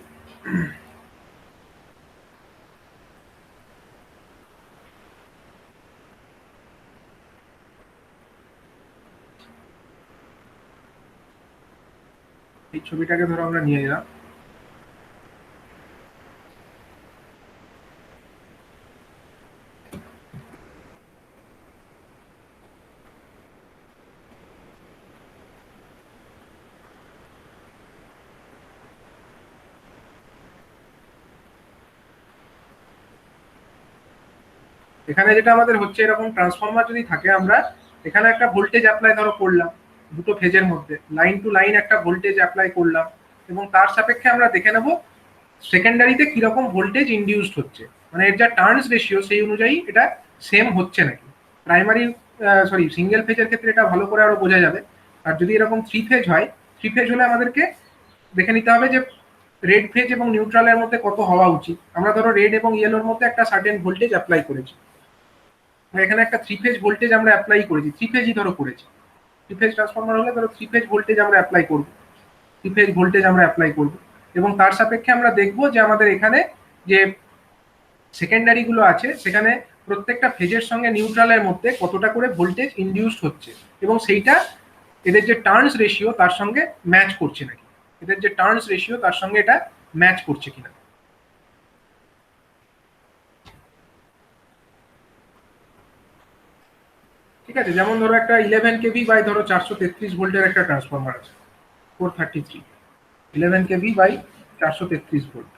এই ছবিটাকে ধরো আমরা নিয়ে এলাম, এখানে যেটা আমাদের হচ্ছে এরকম ট্রান্সফরমার যদি থাকে আমরা এখানে একটা ভোল্টেজ অ্যাপ্লাই ধরো করলাম, দুটো ফেজের মধ্যে লাইন টু লাইন একটা ভোল্টেজ অ্যাপ্লাই করলাম, এবং তার সাপেক্ষে আমরা দেখে নেব সেকেন্ডারিতে কিরকম ভোল্টেজ ইনডিউসড হচ্ছে, মানে এর যা টার্নস রেশিও সেই অনুযায়ী এটা সেম হচ্ছে নাকি। প্রাইমারি সিঙ্গেল ফেজের ক্ষেত্রে এটা ভালো করে আরো বোঝা যাবে। আর যদি এরকম থ্রি ফেজ হয়, থ্রি ফেজ হলে আমাদেরকে দেখে নিতে হবে যে রেড ফেজ এবং নিউট্রালের মধ্যে কত হওয়া উচিত। আমরা ধরো রেড এবং ইয়েলোর মধ্যে একটা সার্টেন ভোল্টেজ অ্যাপ্লাই করেছি, এখানে একটা 3 ফেজ ভোল্টেজ আমরা অ্যাপ্লাই করেছি, 3 ফেজই ধরো করেছি, 3 ফেজ ট্রান্সফরমার হলে ধরো 3 ফেজ ভোল্টেজ আমরা অ্যাপ্লাই করব, 3 ফেজ ভোল্টেজ আমরা অ্যাপ্লাই করব, এবং তার সাপেক্ষে আমরা দেখব যে আমাদের এখানে যে সেকেন্ডারি গুলো আছে সেখানে প্রত্যেকটা ফেজের সঙ্গে নিউট্রালের মধ্যে কতটা করে ভোল্টেজ ইনডিউসড হচ্ছে, এবং সেইটা এদের যে টার্নস রেশিও তার সঙ্গে ম্যাচ করছে নাকি, এদের যে টার্নস রেশিও তার সঙ্গে এটা ম্যাচ করছে কিনা। ঠিক আছে, যেমন ধরো একটা 11 কেভি বাই ধরো 433 ভোল্টের একটা ট্রান্সফরমার আছে, 433, 11 কেভি বাই 433 ভোল্ট।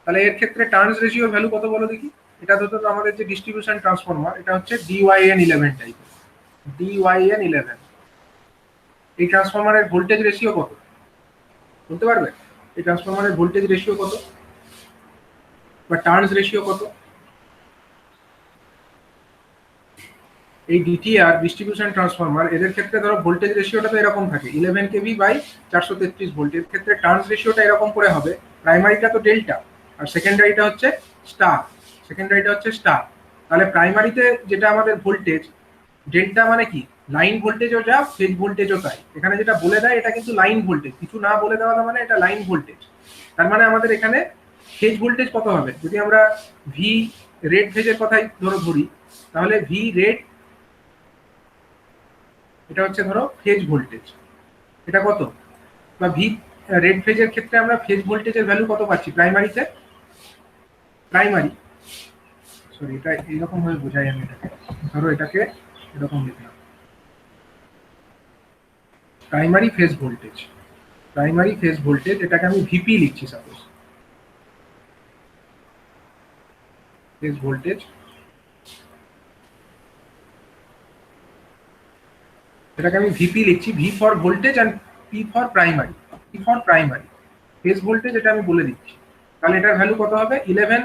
তাহলে এর ক্ষেত্রে টার্নস রেশিও ভ্যালু কত বলো দেখি। এটা ধরো আমাদের যে ডিস্ট্রিবিউশন ট্রান্সফরমার, এটা হচ্ছে DYN11 টাইপ, DYN11। এই ট্রান্সফরমারের ভোল্টেজ রেশিও কত বলতে পারবে? এই ট্রান্সফরমারের ভোল্টেজ রেশিও কত বা টার্নস রেশিও কত? এই ডিটিআর ডিস্ট্রিবিউশন ট্রান্সফরমার এদের ক্ষেত্রে ধরো ভোল্টেজ রেশিওটা তো এরকম থাকে 11 কেভি বাই 433 ভোল্ট, এর ক্ষেত্রে টার্নস রেশিওটা এরকম করে হবে, প্রাইমারিটা তো ডেল্টা আর সেকেন্ডারিটা হচ্ছে স্টার, সেকেন্ডারিটা হচ্ছে স্টার। তাহলে প্রাইমারিতে যেটা আমাদের ভোল্টেজ ডেল্টা মানে কি, লাইন ভোল্টেজও যা ফেজ ভোল্টেজও তাই, এখানে যেটা বলে দেয় এটা কিন্তু লাইন ভোল্টেজ, কিছু না বলে দেওয়া মানে এটা লাইন ভোল্টেজ। তার মানে আমাদের এখানে ফেজ ভোল্টেজ কত হবে, যদি আমরা ভি রেড ফেজের কথাই ধরি, তাহলে ভি রেড এটা হচ্ছে ধরো ফেজ ভোল্টেজ, এটা কত, বা ভি রেড ফেজের ক্ষেত্রে আমরা ফেজ ভোল্টেজের ভ্যালু কত পাচ্ছি প্রাইমারিতে, প্রাইমারি সরি এটা এইরকম ভাবে বোঝাই আমি এটাকে, ধরো এটাকে এরকম লিখলাম, primary phase voltage, primary phase voltage এটাকে আমি ভিপি লিখছি সাপোজ, ফেজ ভোল্টেজ এটাকে আমি ভিপি লিখছি, V for voltage and P for primary, P for primary phase voltage এটা আমি বলে দিচ্ছি। তাহলে এটার ভ্যালু কত হবে, 11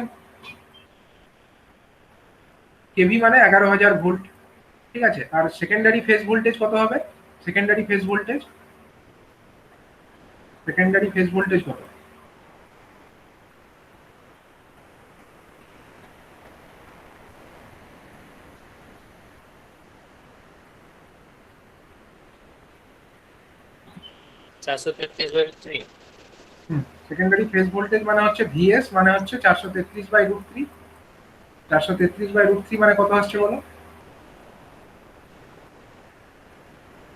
কেভি মানে 11,000 ভোল্ট, ঠিক আছে। আর সেকেন্ডারি ফেজ ভোল্টেজ কত হবে, secondary phase voltage, secondary phase voltage কত, সেকেন্ডারি ফেজ ভোল্টেজ মানে হচ্ছে ভিএস মানে হচ্ছে 433/√3, 433/√3 মানে কত আসছে বলো,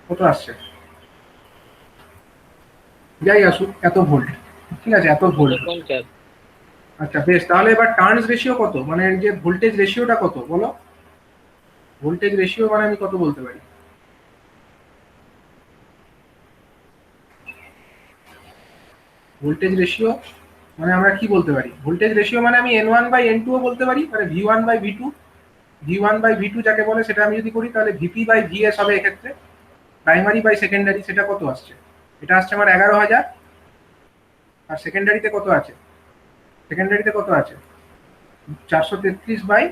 কত আসছে, যাই আসুক এত ভোল্ট, ঠিক আছে এত ভোল্ট। আচ্ছা বেশ, তাহলে এবার টার্নস রেশিও কত, মানে এর যে ভোল্টেজ রেশিওটা কত বলো, ভোল্টেজ রেশিও মানে আমি কত বলতে পারি, ভোল্টেজ রেশিও মানে আমরা কি বলতে পারি, ভোল্টেজ রেশিও মানে আমি N1/N2 ও বলতে পারি, মানে V1/V2, V1/V2 যাকে বলে সেটা আমি যদি করি তাহলে VP/VS হবে এক্ষেত্রে, প্রাইমারি বাই সেকেন্ডারি সেটা কত আসছে, এটা আসছে আমার 11,000, আর সেকেন্ডারিতে কত আছে, সেকেন্ডারিতে কত আছে 433 বাই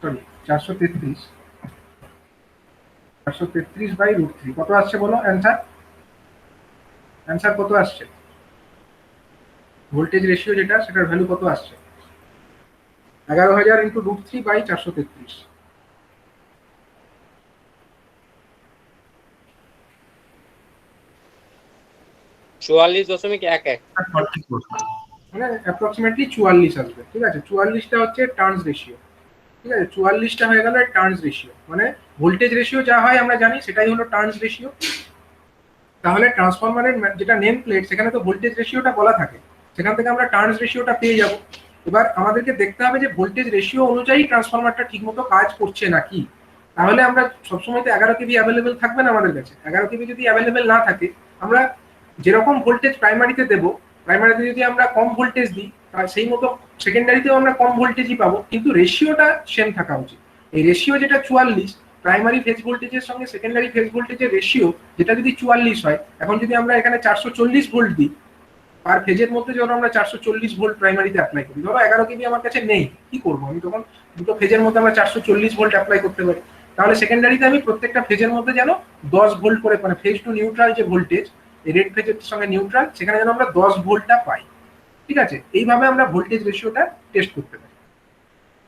সরি 433/√3 কত আসছে বলো অ্যান্সার, অ্যান্সার কত আসছে, ভোল্টেজ রেশিও যেটা সেটার ভ্যালু কত আসছে, 11,000 ইন্টু √3/433, 44.11 মানে অ্যাপ্রক্সিমেটলি 44 আসবে, ঠিক আছে। 44টা হচ্ছে টার্নস রেশিও, ঠিক আছে, 44টা হয়ে গেল টার্নস রেশিও, মানে ভোল্টেজ রেশিও যা হয় আমরা জানি সেটাই হলো টার্নস রেশিও। তাহলে ট্রান্সফরমারের যেটা নেম প্লেট সেখানে তো ভোল্টেজ রেশিওটা বলা থাকে, সেখান থেকে আমরা টার্নস রেশিওটা পেয়ে যাব। এবার আমাদেরকে দেখতে হবে যে ভোল্টেজ রেশিও অনুযায়ী ট্রান্সফরমারটা ঠিকমতো কাজ করছে নাকি, তাহলে আমরা সবসময় তো 11 কেভি অ্যাভেলেবেল থাকবে না আমাদের কাছে, 11 কেভি যদি অ্যাভেলেবেল না থাকে আমরা যেরকম ভোল্টেজ প্রাইমারিতে দেবো, প্রাইমারিতে যদি আমরা কম ভোল্টেজ দিই সেই মতো সেকেন্ডারিতেও আমরা কম ভোল্টেজই পাবো, কিন্তু রেশিওটা সেম থাকা উচিত। এই রেশিও যেটা 44, প্রাইমারি ফেজ ভোল্টেজের সঙ্গে সেকেন্ডারি ফেজ ভোল্টেজের রেশিও যেটা যদি 44 হয়, এখন যদি আমরা এখানে 440 ভোল্ট দিই পার ফেজের মধ্যে, যখন আমরা 440 ভোল্ট প্রাইমারিতে অ্যাপ্লাই করি, ধরো 11 কেভি আমার কাছে নেই, কি করবো আমি তখন, দুটো ফেজের মধ্যে আমরা 440 ভোল্ট অ্যাপ্লাই করতে পারি, তাহলে সেকেন্ডারিতে আমি প্রত্যেকটা ফেজের মধ্যে যেন 10 ভোল্ট করে, মানে ফেজ টু নিউট্রাল যে ভোল্টেজ, এই রেড ফেজের সঙ্গে নিউট্রাল, সেখানে যেন আমরা 10 ভোল্টটা পাই। ঠিক আছে, এইভাবে আমরা ভোল্টেজ রেশিওটা টেস্ট করতে পারি।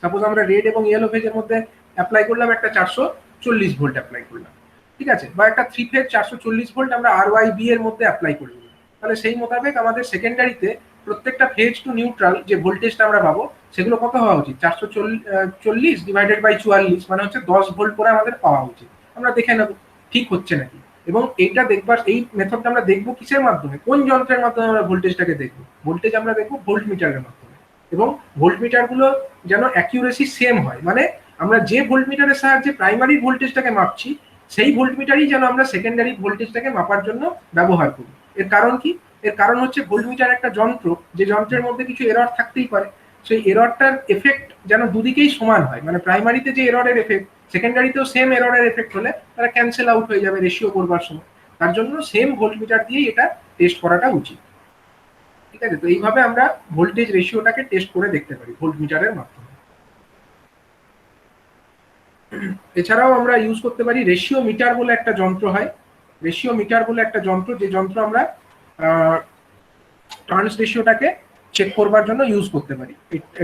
সাপোজ আমরা রেড এবং ইয়েলো ফেজের মধ্যে অ্যাপ্লাই করলাম একটা 440 ভোল্ট অ্যাপ্লাই করলাম, ঠিক আছে, বা একটা 3 ফেজ 440 ভোল্ট আমরা RYB এর মধ্যে অ্যাপ্লাই করে দিলাম, তাহলে সেই মোতাবেক আমাদের সেকেন্ডারিতে প্রত্যেকটা ফেজ টু নিউট্রাল যে ভোল্টেজটা আমরা পাবো সেগুলো কত হওয়া উচিত, 440 ডিভাইডেড বাই 44, মানে হচ্ছে 10 ভোল্ট করে আমাদের পাওয়া উচিত। আমরা দেখে নেবো ঠিক হচ্ছে নাকি। এবং এইটা দেখবার, এই মেথডটা আমরা দেখবো কিসের মাধ্যমে, কোন যন্ত্রের মাধ্যমে আমরা ভোল্টেজটাকে দেখবো, ভোল্টেজ আমরা দেখবো ভোল্ট মিটারের মাধ্যমে। এবং ভোল্ট মিটার গুলো যেন অ্যাকিউরেসি সেম হয়, মানে আমরা যে ভোল্ট মিটারের সাহায্যে প্রাইমারি ভোল্টেজটাকে মাপছি সেই ভোল্ট মিটারই যেন আমরা সেকেন্ডারি ভোল্টেজটাকে মাপার জন্য ব্যবহার করি। এর কারণ কি, এর কারণ হচ্ছে ভোল্ট মিটার একটা যন্ত্র, যে যন্ত্রের মধ্যে কিছু এরর থাকতেই পারে, সেই এররটার এফেক্ট যেন দুদিকেই সমান হয়, মানে প্রাইমারিতে যে এররের এফেক্ট সেকেন্ডারিতেও সেম এররের এফেক্ট হলে তারা ক্যান্সেল আউট হয়ে যাবে রেশিও করবার সময়। তার জন্য সেম ভোল্ট মিটার দিয়েই এটা টেস্ট করাটা উচিত। ঠিক আছে, তো এইভাবে আমরা ভোল্টেজ রেশিওটাকে টেস্ট করে দেখতে পারি ভোল্ট মিটারের মাধ্যমে। এছাড়াও আমরা ইউজ করতে পারি রেশিও মিটার বলে একটা যন্ত্র হয়, রেশিও মিটার বলে একটা যন্ত্র, যে যন্ত্র আমরা টার্নস রেশিওটাকে চেক করবার জন্য ইউজ করতে পারি।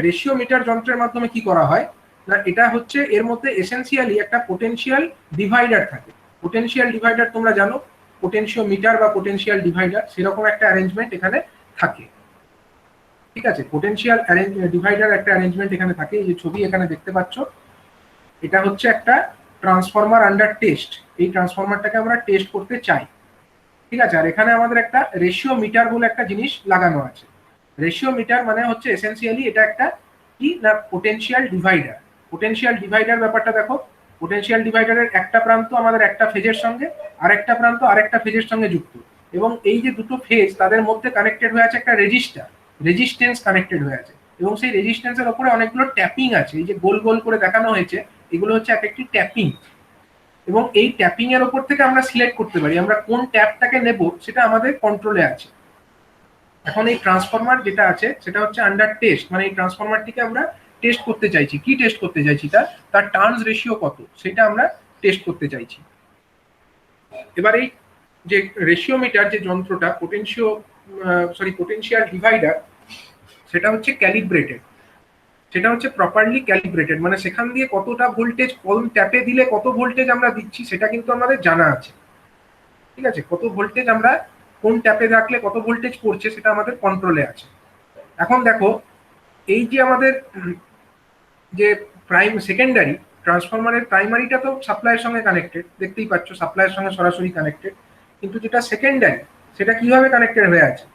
রেশিও মিটার যন্ত্রের মাধ্যমে কি করা হয় না, এটা হচ্ছে এর মধ্যে এসেনশিয়ালি একটা পোটেনশিয়াল ডিভাইডার থাকে। পোটেনশিয়াল ডিভাইডার তোমরা জানো, পোটেনশিও মিটার বা পোটেনশিয়াল ডিভাইডার সেরকম একটা অ্যারেঞ্জমেন্ট এখানে থাকে। ঠিক আছে, পোটেনশিয়াল ডিভাইডার একটা অ্যারেঞ্জমেন্ট এখানে থাকে। এই যে ছবি এখানে দেখতে পাচ্ছ, এটা হচ্ছে একটা ট্রান্সফরমার আন্ডার টেস্ট। এই ট্রান্সফরমারটাকে আমরা টেস্ট করতে চাই। ঠিক আছে, আর এখানে আমাদের একটা রেশিও মিটার বলে একটা জিনিস লাগানো আছে। রেশিও মিটার মানে হচ্ছে এসেনশিয়ালি এটা একটা কি না, পোটেনশিয়াল ডিভাইডার। পোটেনশিয়াল ডিভাইডার ব্যাপারটা দেখো, পোটেনশিয়াল ডিভাইডারের একটা প্রান্ত আমাদের একটা ফেজের সঙ্গে, আরেকটা প্রান্ত আরেকটা ফেজের সঙ্গে যুক্ত, এবং এই যে দুটো ফেজ তাদের মধ্যে কানেক্টেড হয়ে আছে একটা রেজিস্টার, রেজিস্ট্যান্স কানেক্টেড হয়ে আছে, এবং সেই রেজিস্ট্যান্সের উপরে অনেকগুলো ট্যাপিং আছে। এই যে গোল গোল করে দেখানো হয়েছে, এগুলো হচ্ছে এক একটি ট্যাপিং, এবং এই ট্যাপিং এর উপর থেকে আমরা সিলেক্ট করতে পারি আমরা কোন ট্যাপটাকে নেব, সেটা আমাদের কন্ট্রোলে আছে। এখন এই ট্রান্সফরমার যেটা আছে সেটা হচ্ছে আন্ডার টেস্ট, মানে এই ট্রান্সফরমারটিকে আমরা টেস্ট করতে চাইছি। কি টেস্ট করতে চাইছি, তার টার্নস রেশিও কত সেটা আমরা টেস্ট করতে চাইছি। এবার এই যে রেশিও মিটার যে যন্ত্রটা, পোটেনশিয়াল ডিভাইডার, সেটা হচ্ছে ক্যালিব্রেটেড, সেটা হচ্ছে প্রপারলি ক্যালিব্রেটেড, মানে সেখান দিয়ে কতটা ভোল্টেজ, কোন ট্যাপে দিলে কত ভোল্টেজ আমরা দিচ্ছি সেটা কিন্তু আমাদের জানা আছে। ঠিক আছে, কত ভোল্টেজ আমরা কোন ট্যাপে রাখলে কত ভোল্টেজ পড়ছে সেটা আমাদের কন্ট্রোলে আছে। এখন দেখো, এই যে আমাদের যে সেকেন্ডারি ট্রান্সফরমারের, প্রাইমারিটা তো সাপ্লাইয়ের সঙ্গে কানেক্টেড, দেখতেই পাচ্ছ সাপ্লাইয়ের সঙ্গে সরাসরি কানেক্টেড, কিন্তু যেটা সেকেন্ডারি সেটা কিভাবে কানেক্টেড হয়ে আছে,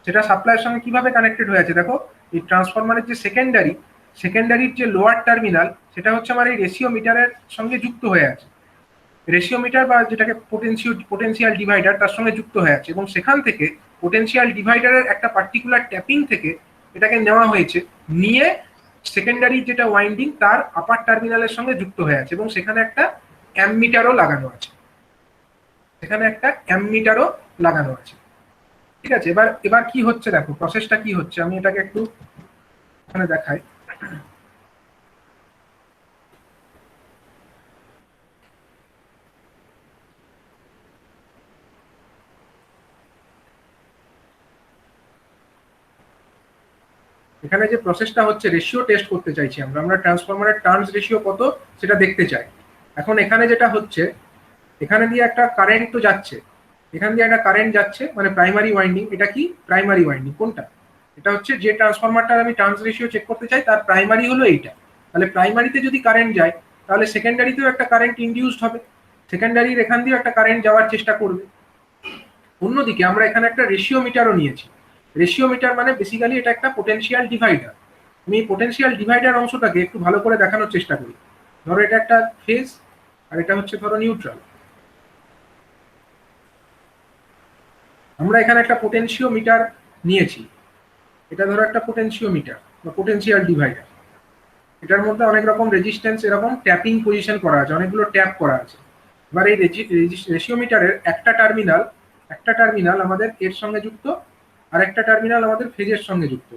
সেটা সাপ্লাইয়ের সঙ্গে কিভাবে কানেক্টেড হয়ে আছে। দেখো, এই ট্রান্সফরমারের যে সেকেন্ডারির যে লোয়ার টার্মিনাল, সেটা হচ্ছে আমার এই রেশিও মিটারের সঙ্গে যুক্ত হয়ে আছে। রেশিও মিটার বা যেটাকে পোটেনশিয়াল ডিভাইডার, তার সঙ্গে যুক্ত হয়ে আছে, এবং সেখান থেকে পোটেনশিয়াল ডিভাইডারের একটা পার্টিকুলার ট্যাপিং থেকে এটাকে নেওয়া হয়েছে, নিয়ে সেকেন্ডারি যেটা ওয়াইন্ডিং তার আপার টার্মিনালের সঙ্গে যুক্ত হয়ে আছে, এবং সেখানে একটা অ্যামমিটারও লাগানো আছে, ঠিক আছে। এবার কি হচ্ছে দেখো, প্রসেসটা কি হচ্ছে, আমি এটাকে একটু এখানে দেখাই। এখানে যে প্রসেসটা হচ্ছে, রেশিও টেস্ট করতে চাইছি আমরা ট্রান্সফরমারের টার্নস রেশিও কত সেটা দেখতে চাই। এখন এখানে যেটা হচ্ছে, এখানে দিয়ে একটা কারেন্ট তো যাচ্ছে, এখান দিয়ে একটা কারেন্ট যাচ্ছে, মানে প্রাইমারি ওয়াইন্ডিং। এটা কি প্রাইমারি ওয়াইন্ডিং, কোনটা, এটা হচ্ছে যে ট্রান্সফরমারটার আমি টার্নস রেশিও চেক করতে চাই তার প্রাইমারি হলো এইটা। তাহলে প্রাইমারিতে যদি কারেন্ট যায় তাহলে সেকেন্ডারিতেও একটা কারেন্ট ইনডিউসড হবে, সেকেন্ডারির এখান দিয়েও একটা কারেন্ট যাওয়ার চেষ্টা করবে। অন্যদিকে আমরা এখানে একটা রেশিও মিটারও নিয়েছি। রেশিও মিটার মানে বেসিক্যালি এটা একটা পোটেনশিয়াল ডিভাইডার। আমি পোটেনশিয়াল ডিভাইডার অংশটাকে একটু ভালো করে দেখানোর চেষ্টা করি। ধরো এটা একটা ফেজ, আর এটা হচ্ছে ধরো নিউট্রাল। আমরা এখানে একটা পোটেনশিও মিটার নিয়েছি, এটা ধরো একটা পোটেনশিও মিটার বা পোটেনশিয়াল ডিভাইডার। এটার মধ্যে অনেক রকম রেজিস্ট্যান্স, এরকম ট্যাপিং পজিশন করা আছে, অনেকগুলো ট্যাপ করা আছে। এবার এই রেশিও মিটারের একটা টার্মিনাল আমাদের এর সঙ্গে যুক্ত, আর একটা টার্মিনাল আমাদের ফেজের সঙ্গে যুক্ত।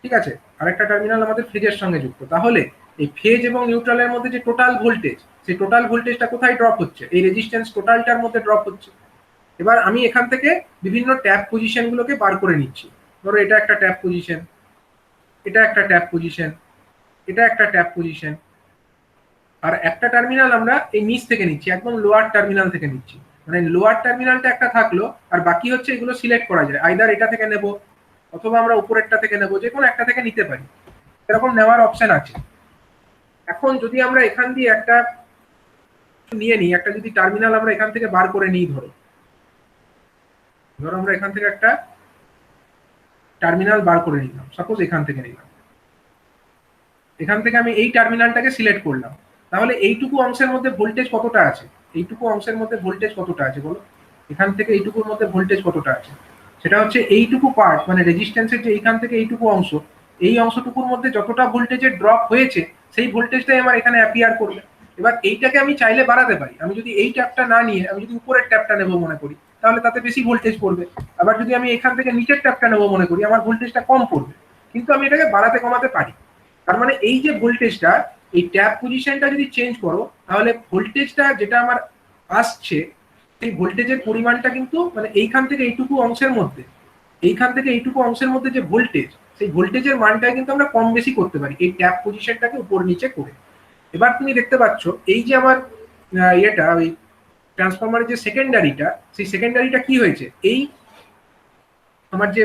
ঠিক আছে, আরেকটা টার্মিনাল আমাদের ফেজের সঙ্গে যুক্ত। তাহলে এই ফেজ এবং নিউট্রালের মধ্যে যে টোটাল ভোল্টেজ সেই টোটাল ভোল্টেজটা কোথায় ড্রপ হচ্ছে, এই রেজিস্ট্যান্স টোটালটার মধ্যে ড্রপ হচ্ছে। এবার আমি এখান থেকে বিভিন্ন ট্যাপ পজিশনগুলোকে বার করে নিচ্ছি। ধরো এটা একটা ট্যাপ পজিশন, এটা একটা ট্যাপ পজিশন, এটা একটা ট্যাপ পজিশন, আর একটা টার্মিনাল আমরা এই নিচ থেকে নিচ্ছি, একদম লোয়ার টার্মিনাল থেকে নিচ্ছি। মানে লোয়ার টার্মিনালটা একটা থাকলো, আর বাকি হচ্ছে এগুলো সিলেক্ট করা যায়, আইদার এটা থেকে নেব অথবা আমরা উপরেরটা থেকে নেব, যে কোনো একটা থেকে নিতে পারি, এরকম নেওয়ার অপশন আছে। এখন যদি আমরা এখান দিয়ে একটা নিয়ে নিই, একটা যদি টার্মিনাল আমরা এখান থেকে বার করে নিই, ধরো আমরা এখান থেকে একটা টার্মিনাল বার করে নিলাম, সাপোজ এখান থেকে নিলাম, এখান থেকে আমি এই টার্মিনালটাকে সিলেক্ট করলাম, তাহলে এইটুকু অংশের মধ্যে ভোল্টেজ কতটা আছে, এইটুকু অংশের মধ্যে ভোল্টেজ কতটা আছে বলো, এখান থেকে এইটুকুর মধ্যে ভোল্টেজ কতটা আছে, সেটা হচ্ছে এইটুকু পার্ট, মানে রেজিস্ট্যান্সের যে এইখান থেকে এইটুকু অংশ, এই অংশটুকুর মধ্যে যতটা ভোল্টেজের ড্রপ হয়েছে সেই ভোল্টেজটাই আমার এখানে অ্যাপিয়ার করবে। এবার এইটাকে আমি চাইলে বাড়াতে পারি, আমি যদি এই ট্যাপটা না নিয়ে আমি যদি উপরের ট্যাপটা নেবো মনে করি, তাহলে তাতে বেশি ভোল্টেজ পড়বে। আবার যদি আমি এখান থেকে নিচের ট্যাপটা নেবো মনে করি, আমার ভোল্টেজটা কম পড়বে, কিন্তু আমি এটাকে বাড়াতে কমাতে পারি। তার মানে এই যে ভোল্টেজটা, এই ট্যাপ পজিশনটা যদি চেঞ্জ করো, তাহলে ভোল্টেজটা যেটা আমার আসছে সেই ভোল্টেজের পরিমাণটা কিন্তু মানে এইখান থেকে এইটুকু অংশের মধ্যে, এইখান থেকে এইটুকু অংশের মধ্যে যে ভোল্টেজ, সেই ভোল্টেজের মানটাই কিন্তু আমরা কম বেশি করতে পারি এই ট্যাপ পজিশনটাকে উপর নিচে করে। এবার তুমি দেখতে পাচ্ছ এই যে আমার ইয়েটা, ওই ট্রান্সফরমারের যে সেকেন্ডারিটা, সেই সেকেন্ডারিটা কি হয়েছে, এই আমার যে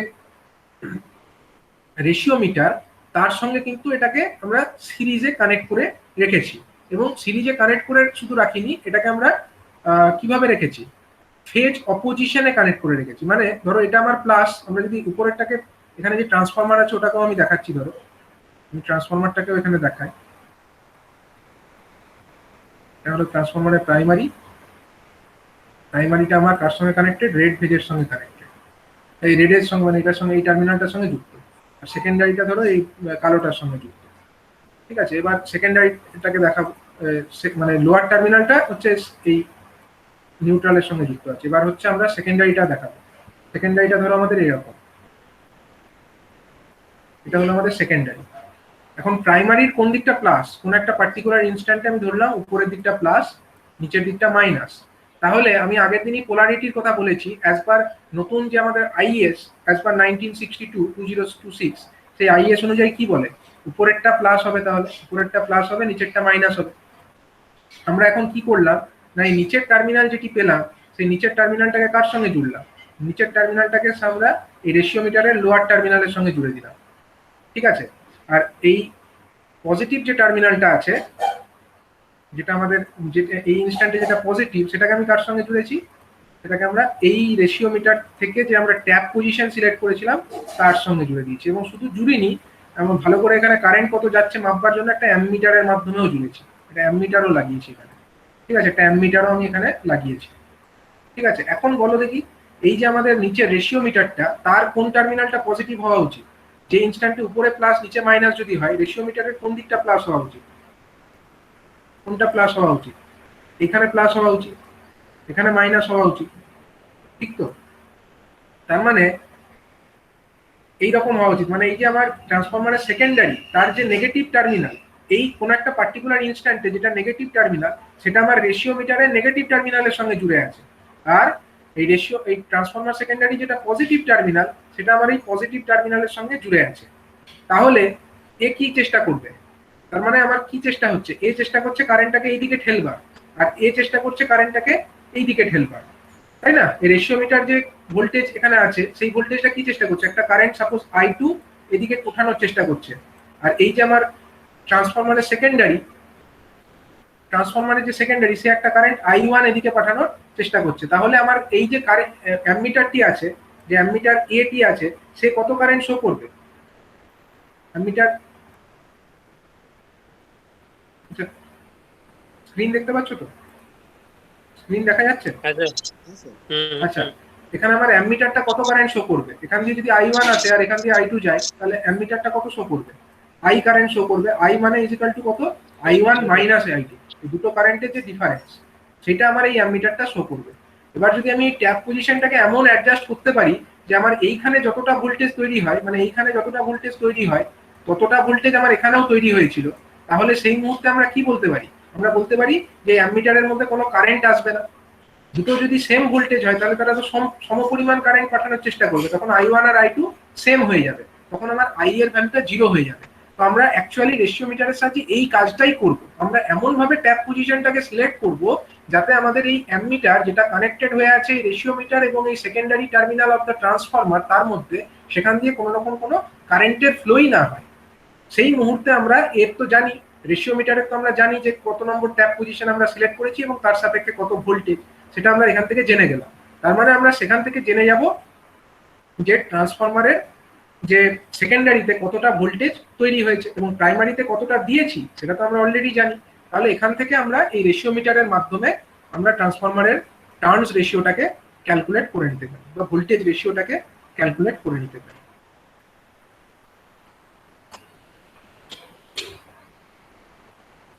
রেশিও মিটার তার সঙ্গে কিন্তু এটাকে আমরা সিরিজে কানেক্ট করে রেখেছি, এবং সিরিজে কানেক্ট করে শুধু রাখিনি, এটাকে আমরা কিভাবে রেখেছি, ফেজ অপোজিশনে কানেক্ট করে রেখেছি। মানে ধরো এটা আমার প্লাস, আমরা যদি উপরেরটাকে, এখানে যে ট্রান্সফরমার আছে ওটাকেও আমি দেখাচ্ছি, ধরো আমি ট্রান্সফরমারটাকেও এখানে দেখাই, এটা হলো ট্রান্সফরমারের প্রাইমারি, প্রাইমারিটা আমার কার সঙ্গে কানেক্টেড, রেড ফেজের সঙ্গে কানেক্টেড, এই রেডের সঙ্গে মানে এটার সঙ্গে এই টার্মিনালটার সঙ্গে যুক্ত, আর সেকেন্ডারিটা ধরো এই কালোটার সঙ্গে যুক্ত। ঠিক আছে, এবার সেকেন্ডারিটাকে দেখাবো, মানে লোয়ার টার্মিনালটা হচ্ছে এই নিউট্রালের সঙ্গে যুক্ত আছে। এবার হচ্ছে আমরা সেকেন্ডারিটা দেখাবো, সেকেন্ডারিটা ধরো আমাদের এরকম, এটা হলো আমাদের সেকেন্ডারি। এখন প্রাইমারির কোন দিকটা প্লাস, কোন একটা পার্টিকুলার ইনস্ট্যান্টে আমি ধরলাম উপরের দিকটা প্লাস, নিচের দিকটা মাইনাস, তাহলে আমি আগের দিনই পোলারিটির কথা বলেছি, অ্যাজ পার নতুন যে আমাদের আইএস, অ্যাজ পার 1962-2026, সেই আইএস অনুযায়ী কি বলে, উপরেরটা প্লাস হবে, তাহলে উপরেরটা প্লাস হবে, নিচেরটা মাইনাস হবে। আমরা এখন কি করলাম না, এই নিচের টার্মিনাল যেটি পেলাম, সেই নিচের টার্মিনালটাকে কার সঙ্গে জুড়লাম, নিচের টার্মিনালটাকে আমরা এই রেশিওমিটারের লোয়ার টার্মিনালের সঙ্গে জুড়ে দিলাম। ঠিক আছে, আর এই পজিটিভ যে টার্মিনালটা আছে, যেটা আমাদের যেটা এই ইনস্ট্যান্টে যেটা পজিটিভ, সেটাকে আমি কার সঙ্গে জুড়েছি, সেটাকে আমরা এই রেশিওমিটার থেকে যে আমরা ট্যাপ পজিশন সিলেক্ট করেছিলাম তার সঙ্গে জুড়ে দিয়েছি। এবং শুধু জুড়িনি, এমন ভালো করে এখানে কারেন্ট কত যাচ্ছে মাপবার জন্য একটা অ্যামমিটারের মাধ্যমেও জুড়েছি, একটা অ্যামমিটারও লাগিয়েছি এখানে। ঠিক আছে, একটা অ্যামমিটারও আমি এখানে লাগিয়েছি। ঠিক আছে, এখন বলো দেখি, এই যে আমাদের নিচে রেশিওমিটারটা, তার কোন টার্মিনালটা পজিটিভ হওয়া উচিত, যে ইনস্ট্যান্টে উপরে প্লাস নিচে মাইনাস যদি হয়, রেশিওমিটারের কোন দিকটা প্লাস হওয়া উচিত, কোনটা প্লাস হওয়া উচিত, এখানে প্লাস হওয়া উচিত, এখানে মাইনাস হওয়া উচিত, ঠিক তো? তার মানে এইরকম হওয়া উচিত, মানে এই যে আমার ট্রান্সফরমারের সেকেন্ডারি, তার যে নেগেটিভ টার্মিনাল, এই কোন একটা পার্টিকুলার ইনস্ট্যান্টে যেটা নেগেটিভ টার্মিনাল, সেটা আমার রেশিওমিটারের নেগেটিভ টার্মিনালের সঙ্গে জুড়ে আছে, আর এই এই ট্রান্সফরমার সেকেন্ডারি যেটা পজিটিভ টার্মিনাল, সেটা আমার এই পজিটিভ টার্মিনালের সঙ্গে জুড়ে আছে। তাহলে এ কি চেষ্টা করবে, তার মানে আমার কি চেষ্টা হচ্ছে, এ চেষ্টা করছে কারেন্টটাকে এইদিকে ঠেলবার, আর এ চেষ্টা করছে কারেন্টটাকে এইদিকে ঠেলবার, তাই না? এই রেশিওমিটার যে ভোল্টেজ এখানে আছে, সেই ভোল্টেজটা কি চেষ্টা করছে, একটা কারেন্ট সাপোজ I2 এদিকে ওঠানোর চেষ্টা করছে, আর এই যে আমার ট্রান্সফরমারের সেকেন্ডারি সে একটা কারেন্ট I1 এদিকে পাঠানোর চেষ্টা করছে। তাহলে আমার এই যে কারেন্ট অ্যামমিটারটি আছে, যে অ্যামমিটার A টি আছে, সে কত কারেন্ট শো করবে, অ্যামমিটার স্ক্রিন দেখতে পাচ্ছ তো, স্ক্রিন দেখা যাচ্ছে? আচ্ছা, এখানে আমার অ্যামমিটারটা কত কারেন্ট শো করবে, এখান দিয়ে যদি I1 আছে আর এখান দিয়ে I2 যায়, তাহলে অ্যামমিটারটা কত শো করবে, I কারেন্ট শো করবে। I মানে ইকুয়াল টু কত, I1 মাইনাস I2, এই দুটো কারেন্টের যে ডিফারেন্স, সেটা আমার এই অ্যামমিটারটা শো করবে। এবার যদি আমি এই ট্যাপ পজিশনটাকে এমন অ্যাডজাস্ট করতে পারি যে আমার এইখানে যতটা ভোল্টেজ তৈরি হয়, মানে এইখানে যতটা ভোল্টেজ তৈরি হয় ততটা ভোল্টেজ আমার এখানেও তৈরি হয়েছিল, তাহলে সেই মুহূর্তে আমরা কি বলতে পারি, আমরা বলতে পারি যে অ্যামিটারের মধ্যে কোনো কারেন্ট আসবে না। দুটো যদি সেম ভোল্টেজ হয় তাহলে তারা তো সমপরিমাণ কারেন্ট পাঠানোর চেষ্টা করবে, তখন I1 আর I2 সেম হয়ে যাবে, তখন আমার I এর ভ্যালুটা 0 হয়ে যাবে। তো আমরা অ্যাকচুয়ালি রেশিও মিটারের সাহায্যে এই কাজটাই করব। আমরা এমন ভাবে ট্যাপ পজিশনটাকে সিলেক্ট করব যাতে আমাদের এই অ্যামিটার যেটা কানেক্টেড হয়ে আছে এই রেশিও মিটার এবং এই secondary terminal of the transformer তার মধ্যে, সেখান দিয়ে কোনো রকম কোনো কারেন্টের ফ্লোই না হয়। সেই মুহূর্তে আমরা এর তো জানি, রেশিও মিটারের তো আমরা জানি যে কত নম্বর ট্যাপ পজিশন আমরা সিলেক্ট করেছি এবং তার সাপেক্ষে কত ভোল্টেজ, সেটা আমরা এখান থেকে জেনে গেলাম। তার মানে আমরা সেখান থেকে জেনে যাব যে ট্রান্সফরমারের যে সেকেন্ডারিতে কতটা ভোল্টেজ তৈরি হয়েছে এবং প্রাইমারিতে কতটা দিয়েছি সেটা তো আমরা অলরেডি জানি। তাহলে এখান থেকে আমরা এই রেশিও মিটারের মাধ্যমে আমরা ট্রান্সফরমারের টার্নস রেশিওটাকে ক্যালকুলেট করে নিতে পারি বা ভোল্টেজ রেশিওটাকে ক্যালকুলেট করে নিতে পারি।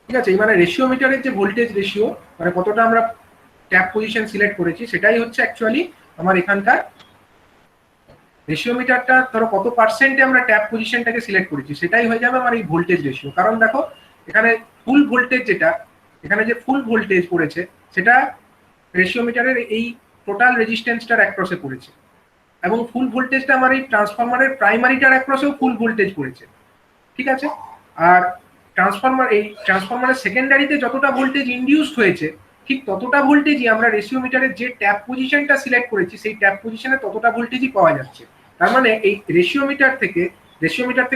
ঠিক আছে, মানে রেশিও মিটারের যে ভোল্টেজ রেশিও, মানে কতটা আমরা ট্যাপ পজিশন সিলেক্ট করেছি, সেটাই হচ্ছে অ্যাকচুয়ালি আমার এখানকার রেশিও মিটারটা ধরো কত পার্সেন্টে আমরা ট্যাপ পজিশনটাকে সিলেক্ট করেছি সেটাই হয়ে যাবে আমার এই ভোল্টেজ রেশিও। কারণ দেখো এখানে ফুল ভোল্টেজ যেটা, এখানে যে ফুল ভোল্টেজ পড়েছে সেটা রেশিও মিটারের এই টোটাল রেজিস্ট্যান্সটার অ্যাক্রসে পড়েছে, এবং ফুল ভোল্টেজটা আমার এই ট্রান্সফরমারের প্রাইমারিটার অ্যাক্রসেও ফুল ভোল্টেজ পড়েছে। ঠিক আছে, আর ট্রান্সফরমারের সেকেন্ডারিতে যতটা ভোল্টেজ ইনডিউসড হয়েছে ঠিক ততটা ভোল্টেজই আমরা রেশিও মিটারের যে ট্যাপ পজিশনটা সিলেক্ট করেছি সেই ট্যাপ পজিশনে ততটা ভোল্টেজই পাওয়া যাচ্ছে। তার মানে এই রেশিও মিটার থেকে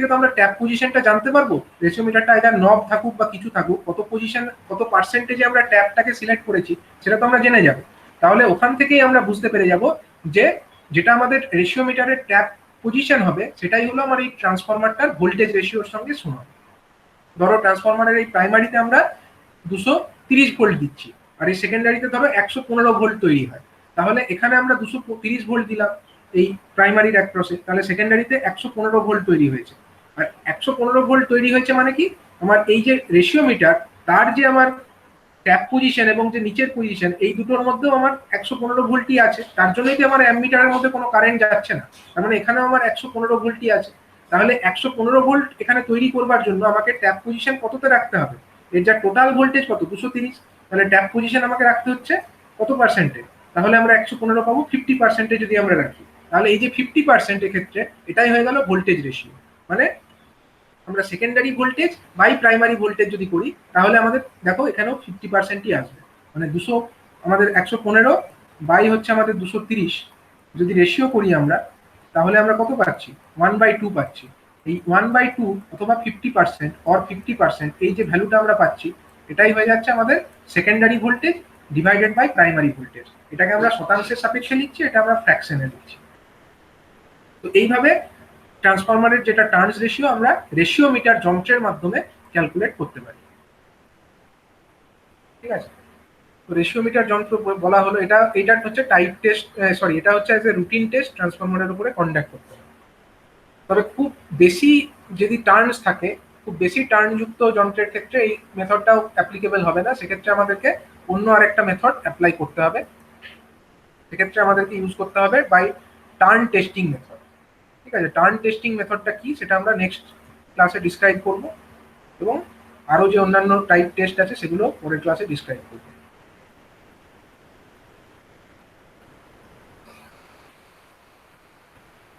তো আমরা ট্যাপ পজিশনটা জানতে পারবো। রেশিও মিটারটা এটা নব থাকুক বা কিছু থাকুক, কত পজিশন কত পার্সেন্টেজে আমরা ট্যাপটাকে সিলেক্ট করেছি সেটা তো আমরা জেনে যাব। তাহলে ওখান থেকেই আমরা বুঝতে পেরে যাব যে যেটা আমাদের রেশিও মিটারের ট্যাপ পজিশন হবে সেটাই হলো আমার এই ট্রান্সফরমারটার ভোল্টেজ রেশিওর সঙ্গে সমান। ধরো ট্রান্সফরমারের এই প্রাইমারিতে আমরা 230 ভোল্ট দিচ্ছি আর এই সেকেন্ডারিতে ধরো 115 ভোল্ট তৈরি হয়, তাহলে এখানে আমরা 230 ভোল্ট দিলাম এই প্রাইমারির অ্যাক্রসে, তাহলে সেকেন্ডারিতে 115 ভোল্ট তৈরি হয়েছে। আর 115 ভোল্ট তৈরি হয়েছে মানে কি, আমার এই যে রেশিও মিটার তার যে আমার ট্যাপ পজিশন এবং যে নিচের পজিশন এই দুটোর মধ্যেও আমার 115 ভোল্টই আছে, তার জন্যই কি আমার অ্যামিটারের মধ্যে কোনো কারেন্ট যাচ্ছে না, তার মানে এখানেও আমার 115 ভোল্টই আছে। তাহলে 115 ভোল্ট এখানে তৈরি করবার জন্য আমাকে ট্যাপ পজিশন কততে রাখতে হবে, এর যা টোটাল ভোল্টেজ কত 230, তাহলে ট্যাপ পজিশন আমাকে রাখতে হচ্ছে কত পার্সেন্টে, তাহলে আমরা 115 পাবো 50% যদি আমরা রাখি, তাহলে এই যে 50% ক্ষেত্রে এটাই হয়ে গেল ভোল্টেজ রেশিও। মানে আমরা secondary voltage by primary voltage যদি করি তাহলে আমাদের দেখো এখানেও 50%ই আসবে, মানে 200 আমাদের 115 বাই হচ্ছে আমাদের 230 যদি রেশিও করি আমরা, তাহলে আমরা কত পাচ্ছি 1/2 পাচ্ছি। এই 1/2 অথবা 50% অর 50% এই যে ভ্যালুটা আমরা পাচ্ছি এটাই হয়ে যাচ্ছে আমাদের secondary voltage divided by primary voltage. এটাকে আমরা শতাংশের সাপেক্ষে লিখছি, এটা আমরা ফ্র্যাকশনে লিখছি। তো এইভাবে ট্রান্সফরমারের যেটা টার্নস রেশিও আমরা রেশিও মিটার যন্ত্রের মাধ্যমে ক্যালকুলেট করতে পারি। ঠিক আছে, তো রেশিও মিটার যন্ত্র বলা হলো, এটা হচ্ছে টাইপ টেস্ট, সরি এটা হচ্ছে অ্যাজ এ রুটিন টেস্ট ট্রান্সফরমারের উপরে কন্ডাক্ট করতে হবে। তবে খুব বেশি যদি টার্নস থাকে, খুব বেশি টার্নযুক্ত যন্ত্রের ক্ষেত্রে এই মেথডটাও অ্যাপ্লিকেবল হবে না, সেক্ষেত্রে আমাদেরকে অন্য আরেকটা মেথড অ্যাপ্লাই করতে হবে। সেক্ষেত্রে আমাদেরকে ইউজ করতে হবে বাই টার্ন টেস্টিং মেথড। ঠিক আছে, টার্ন টেস্টিং মেথডটা কি সেটা আমরা নেক্সট ক্লাসে ডিসক্রাইব করব এবং আরো যে অন্যান্য টাইপ টেস্ট আছে সেগুলো পরের ক্লাসে ডিসক্রাইব করব।